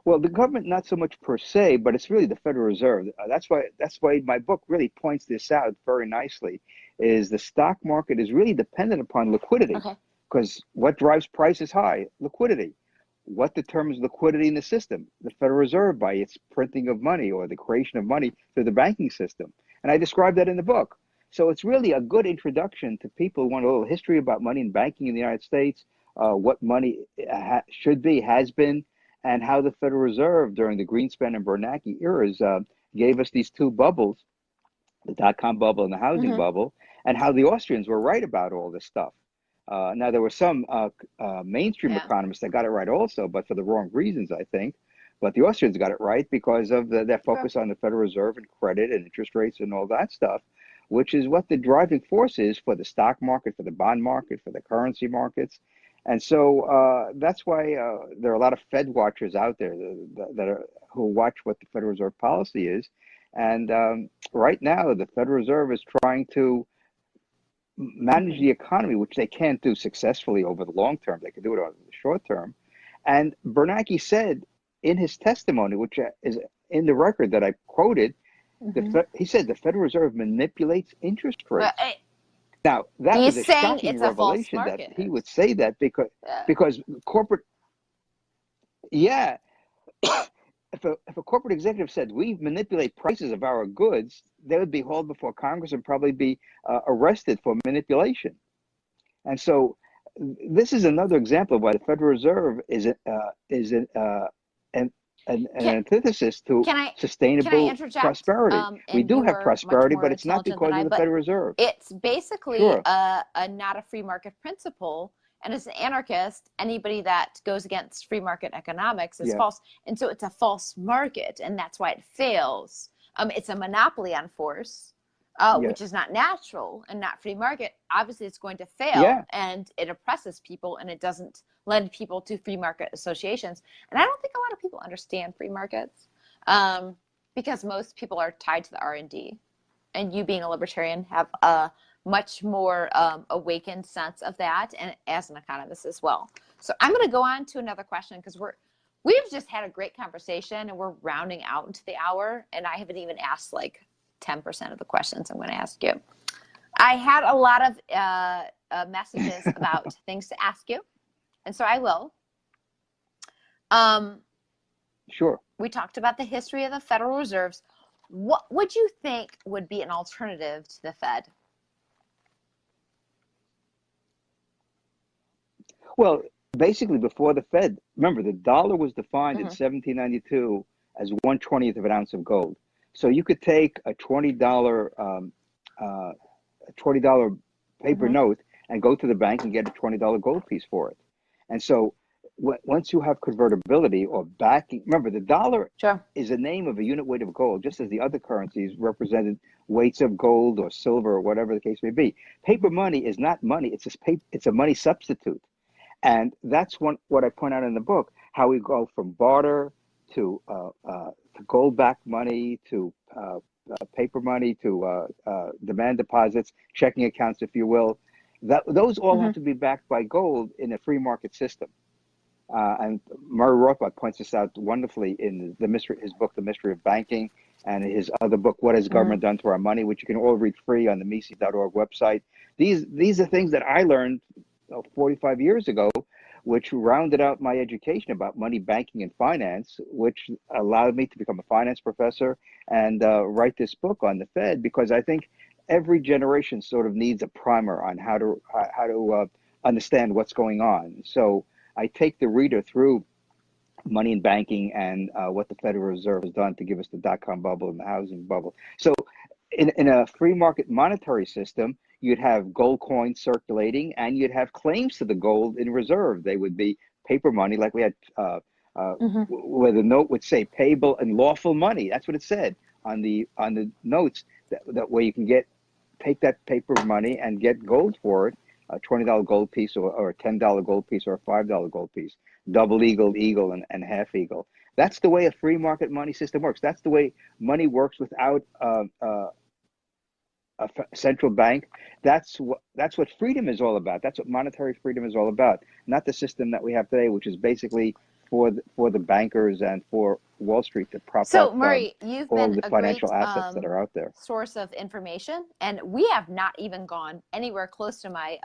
Well, the government not so much per se, but it's really the Federal Reserve. That's why my book really points this out very nicely. Is the stock market is really dependent upon liquidity, Okay. because what drives prices high? Liquidity. What determines liquidity in the system? The Federal Reserve by its printing of money or the creation of money through the banking system. And I describe that in the book. So it's really a good introduction to people who want a little history about money and banking in the United States, what money should be, has been, and how the Federal Reserve during the Greenspan and Bernanke eras gave us these two bubbles, the dot-com bubble and the housing Mm-hmm. bubble, and how the Austrians were right about all this stuff. Now, there were some mainstream Yeah. economists that got it right also, but for the wrong reasons, I think. But the Austrians got it right because of their Sure. focus on the Federal Reserve and credit and interest rates and all that stuff, which is what the driving force is for the stock market, for the bond market, for the currency markets. And so that's why there are a lot of Fed watchers out there who watch what the Federal Reserve policy is. And right now, the Federal Reserve is trying to manage Mm-hmm. the economy, which they can't do successfully over the long term. They can do it over the short term. And Bernanke said in his testimony, which is in the record that I quoted, Mm-hmm. he said the Federal Reserve manipulates interest Well, rates. Now, that was he's a saying shocking it's a false revelation that he market. would say that because corporate, yeah, if a corporate executive said we manipulate prices of our goods, they would be hauled before Congress and probably be arrested for manipulation. And so this is another example of why the Federal Reserve is an an antithesis to Can I sustainable interject? prosperity. We And do you have are much prosperity, more but it's not intelligent than because I, of the but Federal Reserve. it's basically Sure. not a free market principle. And as an anarchist, anybody that goes against free market economics is Yeah. false. And so it's a false market, and that's why it fails. It's a monopoly on force, which is not natural and not free market. Obviously, it's going to fail, Yeah. and it oppresses people, and it doesn't lend people to free market associations. And I don't think a lot of people understand free markets because most people are tied to the R&D. And you being a libertarian have a much more awakened sense of that, and as an economist as well. So I'm going to go on to another question because we've just had a great conversation and we're rounding out into the hour, and I haven't even asked like 10% of the questions I'm going to ask you. I had a lot of messages about things to ask you, and so I will. Sure. We talked about the history of the Federal Reserves. What would you think would be an alternative to the Fed? Well, basically, before the Fed, remember, the dollar was defined in 1792 as 1/20th of an ounce of gold. So you could take a $20 paper note and go to the bank and get a $20 gold piece for it. And so once you have convertibility or backing, remember, the dollar is a name of a unit weight of gold, just as the other currencies represented weights of gold or silver or whatever the case may be. Paper money is not money. It's a money substitute. And that's what I point out in the book, how we go from barter to gold-backed money to paper money to demand deposits, checking accounts, if you will. Those all have to be backed by gold in a free market system. And Murray Rothbard points this out wonderfully in his book, The Mystery of Banking, and his other book, What Has Government Done to Our Money, which you can all read free on the Mises.org website. These are things that I learned 45 years ago, which rounded out my education about money, banking, and finance, which allowed me to become a finance professor and write this book on the Fed, because I think every generation sort of needs a primer on how to understand what's going on. So I take the reader through money and banking and what the Federal Reserve has done to give us the dot-com bubble and the housing bubble. So in a free market monetary system, you'd have gold coins circulating, and you'd have claims to the gold in reserve. They would be paper money, like we had, where the note would say payable and lawful money. That's what it said on the notes. That way you can take that paper money and get gold for it, a $20 gold piece or a $10 gold piece or a $5 gold piece, double eagle, and half eagle. That's the way a free market money system works. That's the way money works without a central bank. That's what freedom is all about. That's what monetary freedom is all about. Not the system that we have today, which is basically for the bankers and for Wall Street to prop up Murray, you've all been the financial assets that are out there. Source of information, and we have not even gone anywhere close to my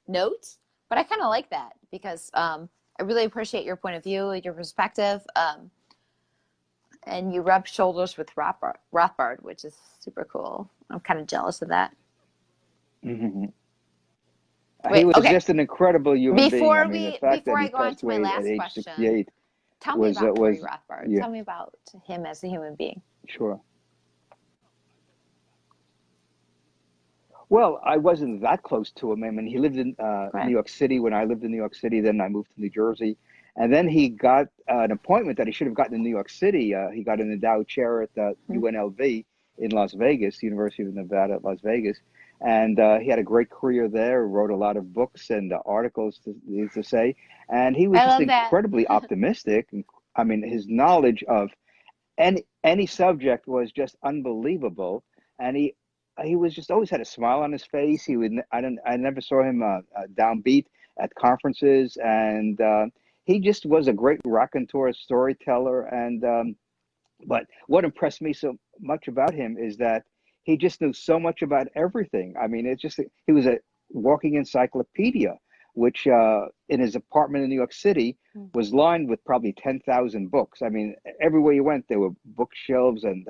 notes, but I kind of like that because I really appreciate your point of view, your perspective, and you rub shoulders with Rothbard, which is super cool. I'm kind of jealous of that. Mm-hmm. He was just an incredible human being. Before I go on to my last question, 68 tell me about Murray Rothbard. Yeah. Tell me about him as a human being. Sure. Well, I wasn't that close to him. I mean, he lived in New York City when I lived in New York City. Then I moved to New Jersey. And then he got an appointment that he should have gotten in New York City. He got an endowed chair at UNLV in Las Vegas, University of Nevada at Las Vegas. And he had a great career there, wrote a lot of books and articles, to say. And he was just incredibly optimistic. I mean, his knowledge of any subject was just unbelievable. And he was just always had a smile on his face. I never saw him downbeat at conferences. And he just was a great raconteur, storyteller. And but what impressed me so much about him is that he just knew so much about everything. I mean, he was a walking encyclopedia, which in his apartment in New York City was lined with probably 10,000 books. I mean, everywhere you went, there were bookshelves, and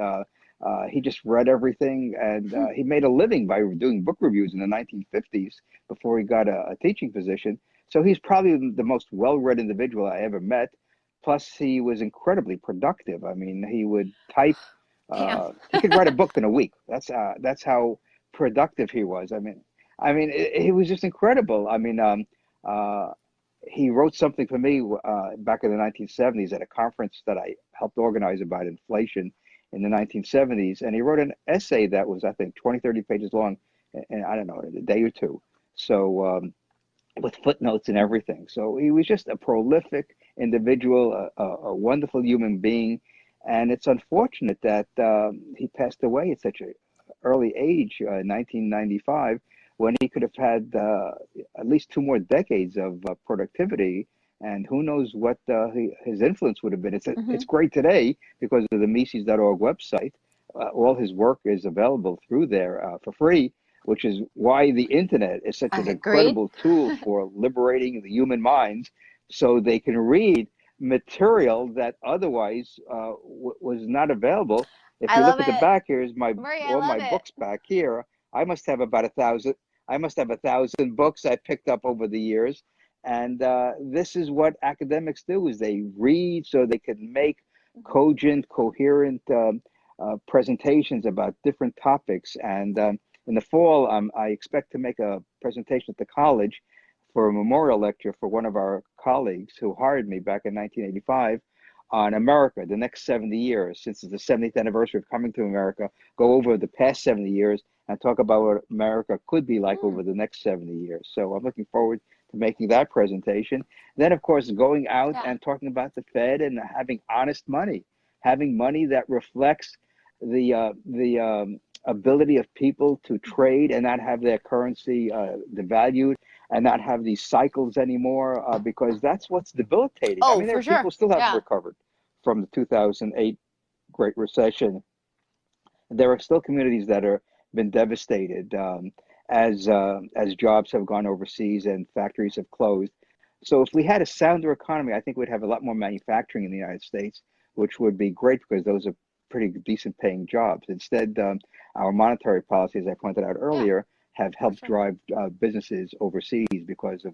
he just read everything. And he made a living by doing book reviews in the 1950s before he got a teaching position. So he's probably the most well-read individual I ever met. Plus, he was incredibly productive. I mean, he would type. Damn. He could write a book in a week. That's how productive he was. He was just incredible. He wrote something for me back in the 1970s at a conference that I helped organize about inflation in the 1970s. And he wrote an essay that was, I think, 20, 30 pages long, and I don't know, in a day or two. So with footnotes and everything. So he was just a prolific individual, a wonderful human being. And it's unfortunate that he passed away at such an early age, 1995, when he could have had at least 2 more decades of productivity. And who knows what his influence would have been. It's great today because of the Mises.org website. All his work is available through there for free, which is why the internet is such an incredible tool for liberating the human minds so they can read material that otherwise was not available. If you look at the back, here's all my books back here. I must have about 1,000. I must have 1,000 books I picked up over the years. And this is what academics do: is they read so they can make cogent, coherent presentations about different topics. And in the fall, I expect to make a presentation at the college for a memorial lecture for one of our colleagues who hired me back in 1985 on America, the next 70 years, since it's the 70th anniversary of coming to America, go over the past 70 years and talk about what America could be like over the next 70 years. So I'm looking forward to making that presentation. Then, of course, going out and talking about the Fed and having honest money, having money that reflects the ability of people to trade and not have their currency devalued and not have these cycles anymore, because that's what's debilitating. There are people still haven't recovered from the 2008 Great Recession. There are still communities that are been devastated as jobs have gone overseas and factories have closed. So if we had a sounder economy, I think we'd have a lot more manufacturing in the United States, which would be great because those are pretty decent paying jobs. Instead, our monetary policy, as I pointed out earlier, have helped drive businesses overseas because of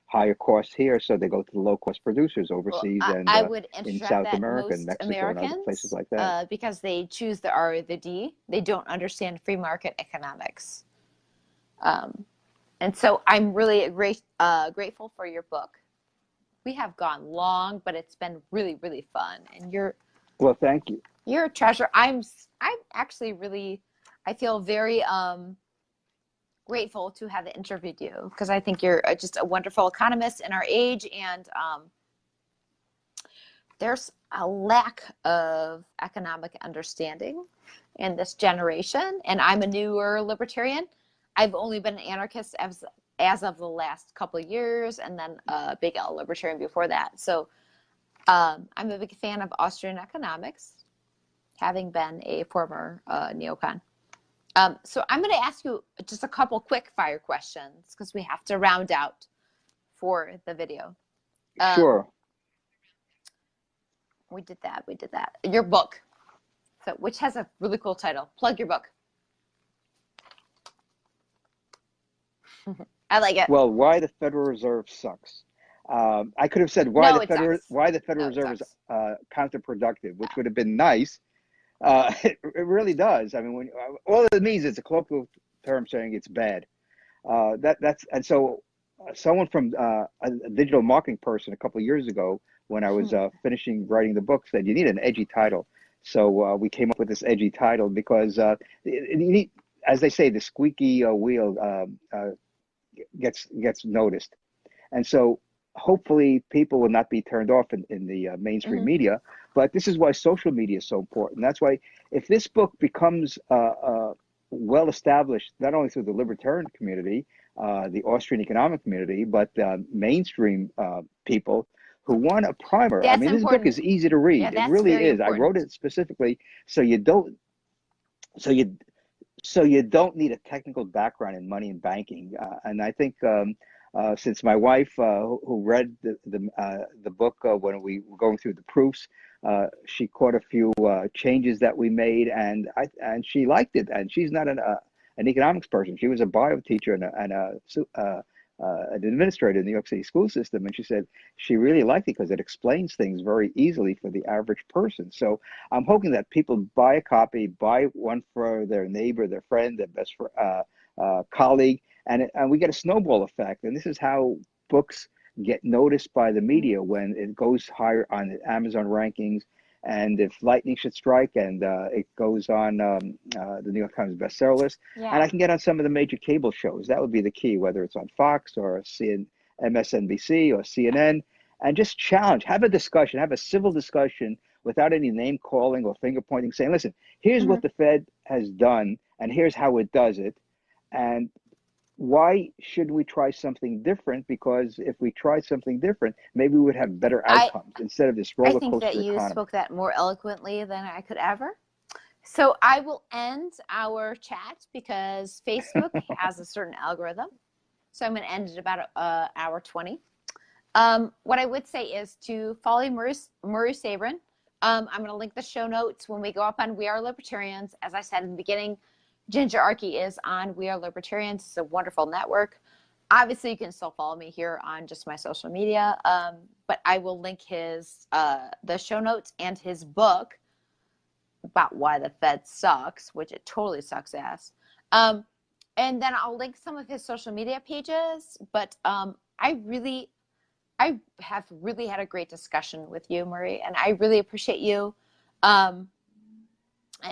higher costs here. So they go to the low cost producers overseas and I would in South that America most and Mexico Americans, and other places like that. because they choose the R or the D, they don't understand free market economics. And so I'm really grateful for your book. We have gone long, but it's been really, really fun. And well, thank you. You're a treasure. I'm actually really, I feel very grateful to have interviewed you because I think you're just a wonderful economist in our age, and there's a lack of economic understanding in this generation. And I'm a newer libertarian. I've only been an anarchist as of the last couple of years, and then a big L libertarian before that. So I'm a big fan of Austrian economics, having been a former neocon. So I'm going to ask you just a couple quick fire questions because we have to round out for the video. Sure. We did that. Your book, which has a really cool title. Plug your book. I like it. Well, why the Federal Reserve sucks. I could have said why the Federal Reserve is counterproductive, which would have been nice. It really does. I mean, when all it means is a colloquial term saying it's bad. And so someone from a digital marketing person a couple of years ago, when I was finishing writing the book, said you need an edgy title. So we came up with this edgy title because you need, as they say, the squeaky wheel gets noticed, and so hopefully people will not be turned off in the mainstream media. But this is why social media is so important. That's why if this book becomes well established, not only through the libertarian community, the Austrian economic community, but mainstream people who want a primer. That's this book is easy to read. Yeah, it really is. Important. I wrote it specifically so you don't need a technical background in money and banking. And I think since my wife, who read the book when we were going through the proofs, she caught a few changes that we made, and she liked it. And she's not an economics person. She was a bio teacher and a an administrator in the New York City school system, and she said she really liked it because it explains things very easily for the average person. So I'm hoping that people buy a copy, buy one for their neighbor, their friend, their best colleague, and we get a snowball effect. And this is how books get noticed by the media when it goes higher on the Amazon rankings. And if lightning should strike and it goes on the New York Times bestseller list, and I can get on some of the major cable shows, that would be the key, whether it's on Fox or MSNBC or CNN, and just challenge, have a discussion, have a civil discussion without any name calling or finger pointing, saying, listen, here's what the Fed has done, and here's how it does it. And why should we try something different? Because if we try something different, maybe we would have better outcomes instead of this roller coaster economy. I think that you spoke that more eloquently than I could ever. So I will end our chat because Facebook has a certain algorithm. So I'm going to end at about hour 20. What I would say is to follow Murray Sabrin. I'm going to link the show notes when we go up on We Are Libertarians. As I said in the beginning, Ginger Archie is on We Are Libertarians. It's a wonderful network. Obviously, you can still follow me here on just my social media, but I will link the show notes and his book about why the Fed sucks, which it totally sucks ass. And then I'll link some of his social media pages. But I have really had a great discussion with you, Murray, and I really appreciate you. And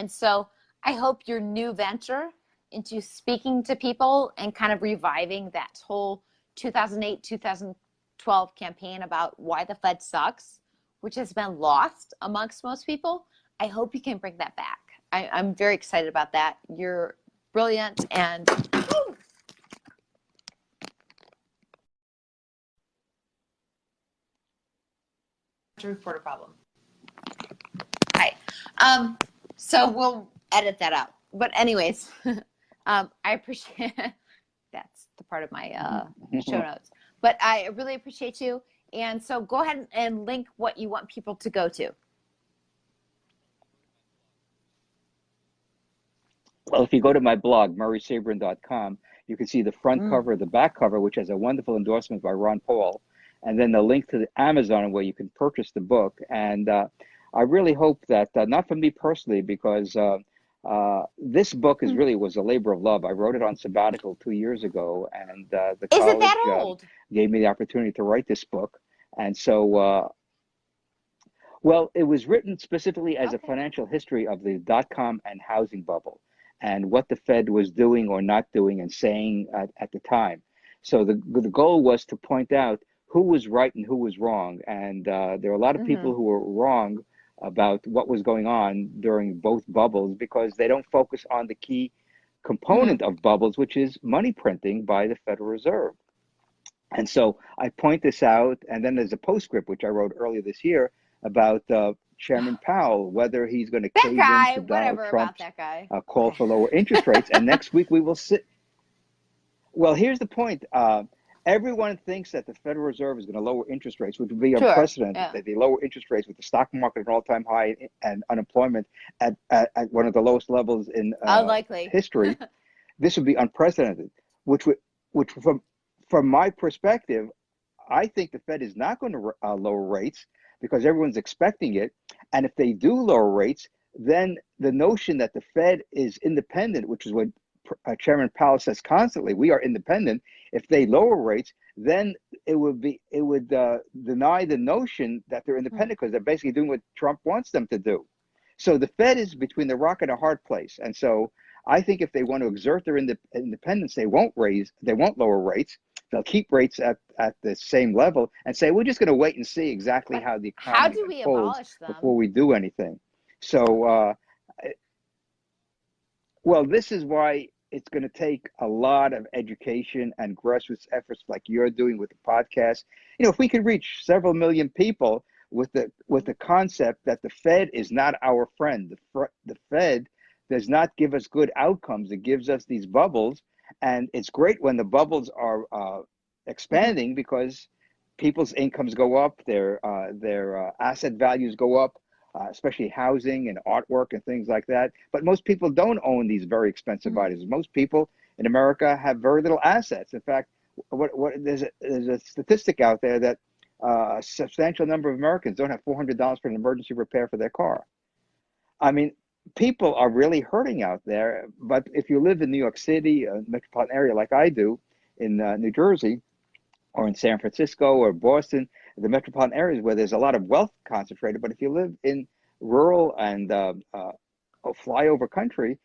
so I hope your new venture into speaking to people and kind of reviving that whole 2008, 2012 campaign about why the Fed sucks, which has been lost amongst most people. I hope you can bring that back. I'm very excited about that. You're brilliant and reporter problem. Hi. So we'll edit that out. But anyways, I appreciate that's the part of my show notes. But I really appreciate you. And so go ahead and link what you want people to go to. Well, if you go to my blog, murraysabrin.com, you can see the front cover, the back cover, which has a wonderful endorsement by Ron Paul, and then the link to the Amazon where you can purchase the book. And I really hope that, not for me personally, because this book is really was a labor of love. I wrote it on sabbatical 2 years ago, and the college gave me the opportunity to write this book. And so, well, it was written specifically as a financial history of the dot-com and housing bubble and what the Fed was doing or not doing and saying at the time. So the goal was to point out who was right and who was wrong. And there were a lot of people who were wrong about what was going on during both bubbles because they don't focus on the key component of bubbles, which is money printing by the Federal Reserve. And so I point this out, and then there's a postscript, which I wrote earlier this year, about Chairman Powell, whether he's going to cave into Donald Trump's call for lower interest rates. And next week we will sit. Well, here's the point. Everyone thinks that the Federal Reserve is going to lower interest rates, which would be unprecedented. That they lower interest rates with the stock market at an all-time high and unemployment at one of the lowest levels in history. This would be unprecedented. Which from my perspective, I think the Fed is not going to lower rates because everyone's expecting it. And if they do lower rates, then the notion that the Fed is independent, which is what Chairman Powell says constantly, we are independent. If they lower rates, then it would deny the notion that they're independent because they're basically doing what Trump wants them to do. So the Fed is between the rock and a hard place. And so I think if they want to exert their independence, they won't lower rates. They'll keep rates at the same level and say, we're just going to wait and see exactly how the economy unfolds before we do anything. So, well, this is why it's going to take a lot of education and grassroots efforts like you're doing with the podcast. You know, if we could reach several million people with the concept that the Fed is not our friend, the Fed does not give us good outcomes. It gives us these bubbles. And it's great when the bubbles are expanding because people's incomes go up, their asset values go up, especially housing and artwork and things like that. But most people don't own these very expensive items. Most people in America have very little assets. In fact, there's a statistic out there that a substantial number of Americans don't have $400 for an emergency repair for their car. I mean, people are really hurting out there. But if you live in New York City, a metropolitan area like I do, in New Jersey, or in San Francisco or Boston, the metropolitan areas where there's a lot of wealth concentrated. But if you live in rural and flyover country,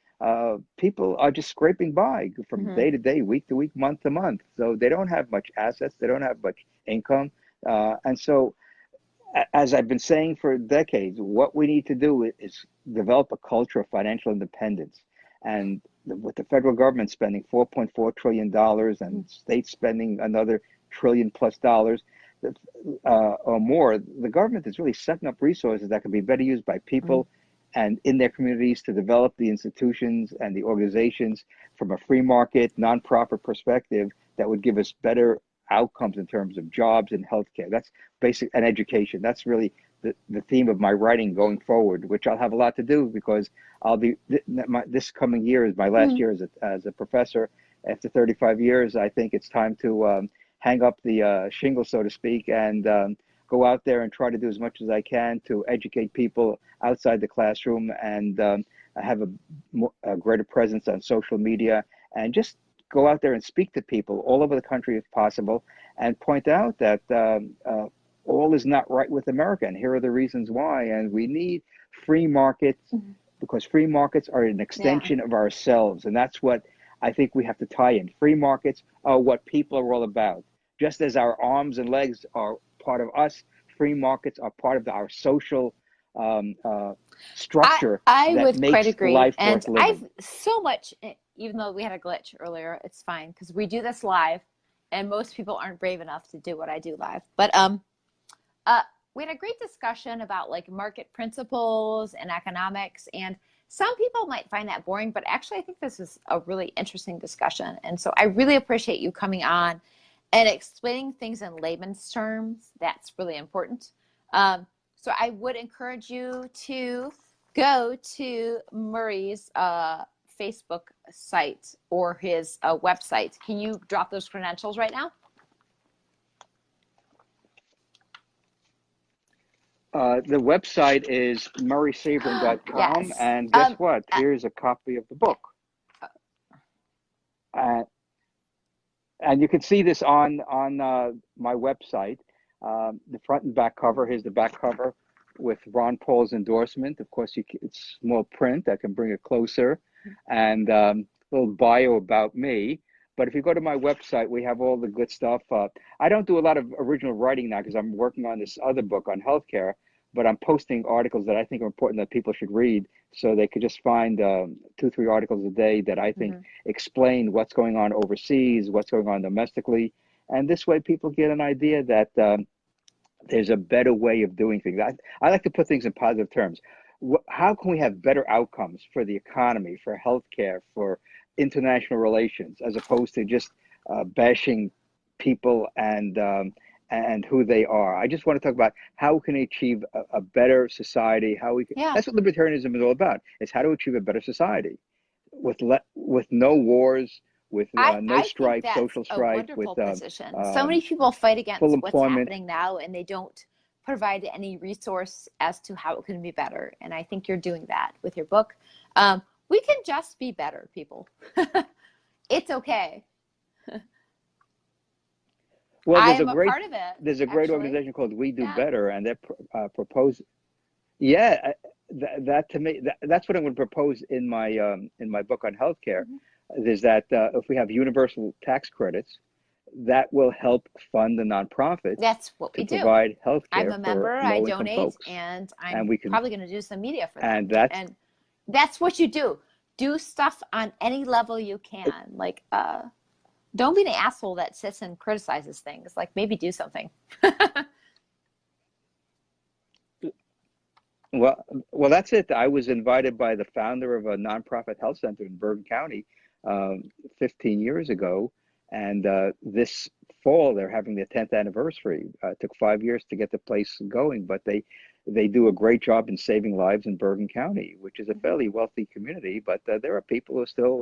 people are just scraping by from day to day, week to week, month to month. So they don't have much assets, they don't have much income. And so, as I've been saying for decades, what we need to do is develop a culture of financial independence. And with the federal government spending $4.4 trillion and states spending another $1 trillion plus or more, the government is really setting up resources that can be better used by people and in their communities to develop the institutions and the organizations from a free market, nonprofit perspective that would give us better outcomes in terms of jobs and healthcare. That's basic, and education. That's really the theme of my writing going forward, which I'll have a lot to do because I'll be, this coming year is my last year as a professor. After 35 years, I think it's time to hang up the shingle, so to speak, and go out there and try to do as much as I can to educate people outside the classroom and have a greater presence on social media and just go out there and speak to people all over the country if possible and point out that all is not right with America, and here are the reasons why. And we need free markets because free markets are an extension of ourselves, and that's what I think we have to tie in. Free markets are what people are all about. Just as our arms and legs are part of us, free markets are part of our social structure. I that would makes quite agree. life And worth living. I've so much, even though we had a glitch earlier, it's fine because we do this live and most people aren't brave enough to do what I do live. But we had a great discussion about like market principles and economics, and some people might find that boring, but actually I think this is a really interesting discussion. And so I really appreciate you coming on and explaining things in layman's terms. That's really important. So I would encourage you to go to Murray's Facebook site or his website. Can you drop those credentials right now? The website is murraysabrin.com, Yes. and guess what? Here's a copy of the book. And you can see this on my website. The front and back cover. Here's the back cover with Ron Paul's endorsement. Of course, it's small print. I can bring it closer, and a little bio about me. But if you go to my website, we have all the good stuff. I don't do a lot of original writing now because I'm working on this other book on healthcare, but I'm posting articles that I think are important that people should read, so they could just find 2-3 articles a day that I think explain what's going on overseas, what's going on domestically. And this way people get an idea that there's a better way of doing things. I like to put things in positive terms. How can we have better outcomes for the economy, for healthcare, for international relations, as opposed to just bashing people and who they are? I just want to talk about how we can achieve a better society. How we can, that's what libertarianism is all about. It's how to achieve a better society with no wars, with no strife, social strife, with position. So many people fight against full what's employment. happening now, and they don't provide any resource as to how it can be better. And I think you're doing that with your book. We can just be better, people. It's okay. Well, I am a part of it. There's a great organization called We Do Better, and they propose. Yeah, that to me, that's what I'm going to propose in my book on healthcare. Is that if we have universal tax credits, that will help fund the nonprofits. That's what we do. Provide healthcare. I'm a member. I donate, folks. and I'm probably going to do some media for them. And that's what you do. Do stuff on any level you can. Like, don't be an asshole that sits and criticizes things. Like, maybe do something. Well, that's it. I was invited by the founder of a nonprofit health center in Bergen County 15 years ago, and this fall they're having their 10th anniversary. It took 5 years to get the place going, but they do a great job in saving lives in Bergen County, which is a fairly wealthy community. But there are people who still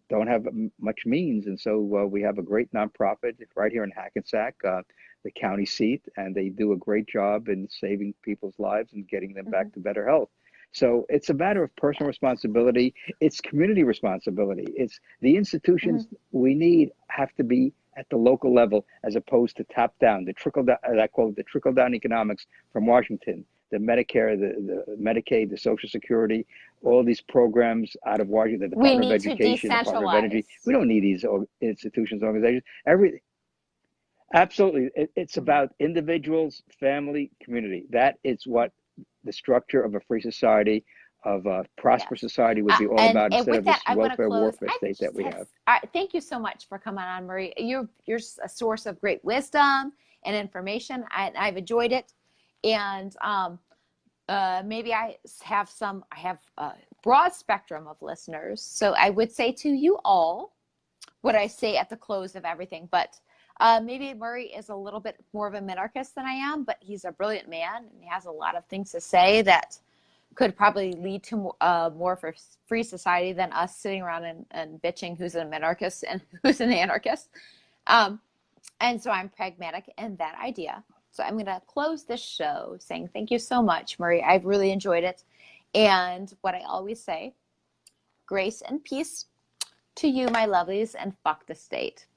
don't have much means, and so we have a great nonprofit right here in Hackensack, the county seat, and they do a great job in saving people's lives and getting them back to better health. So it's a matter of personal responsibility. It's community responsibility. It's the institutions we need have to be at the local level as opposed to top down. The trickle down, I call it the trickle down economics from Washington. The Medicare, the Medicaid, the Social Security, all these programs out of Washington, the Department of Education, Department of Energy. We don't need these institutions, organizations. Absolutely. It's about individuals, family, community. That is what the structure of a free society, of a prosperous society would be all about, instead of this welfare warfare state that we have. Thank you so much for coming on, Marie. You're a source of great wisdom and information. I've enjoyed it. And maybe I have a broad spectrum of listeners. So I would say to you all what I say at the close of everything, but maybe Murray is a little bit more of a minarchist than I am, but he's a brilliant man and he has a lot of things to say that could probably lead to more for free society than us sitting around and bitching who's a minarchist and who's an anarchist. And so I'm pragmatic in that idea. So I'm going to close this show saying thank you so much, Murray. I've really enjoyed it. And what I always say, grace and peace to you, my lovelies, and fuck the state.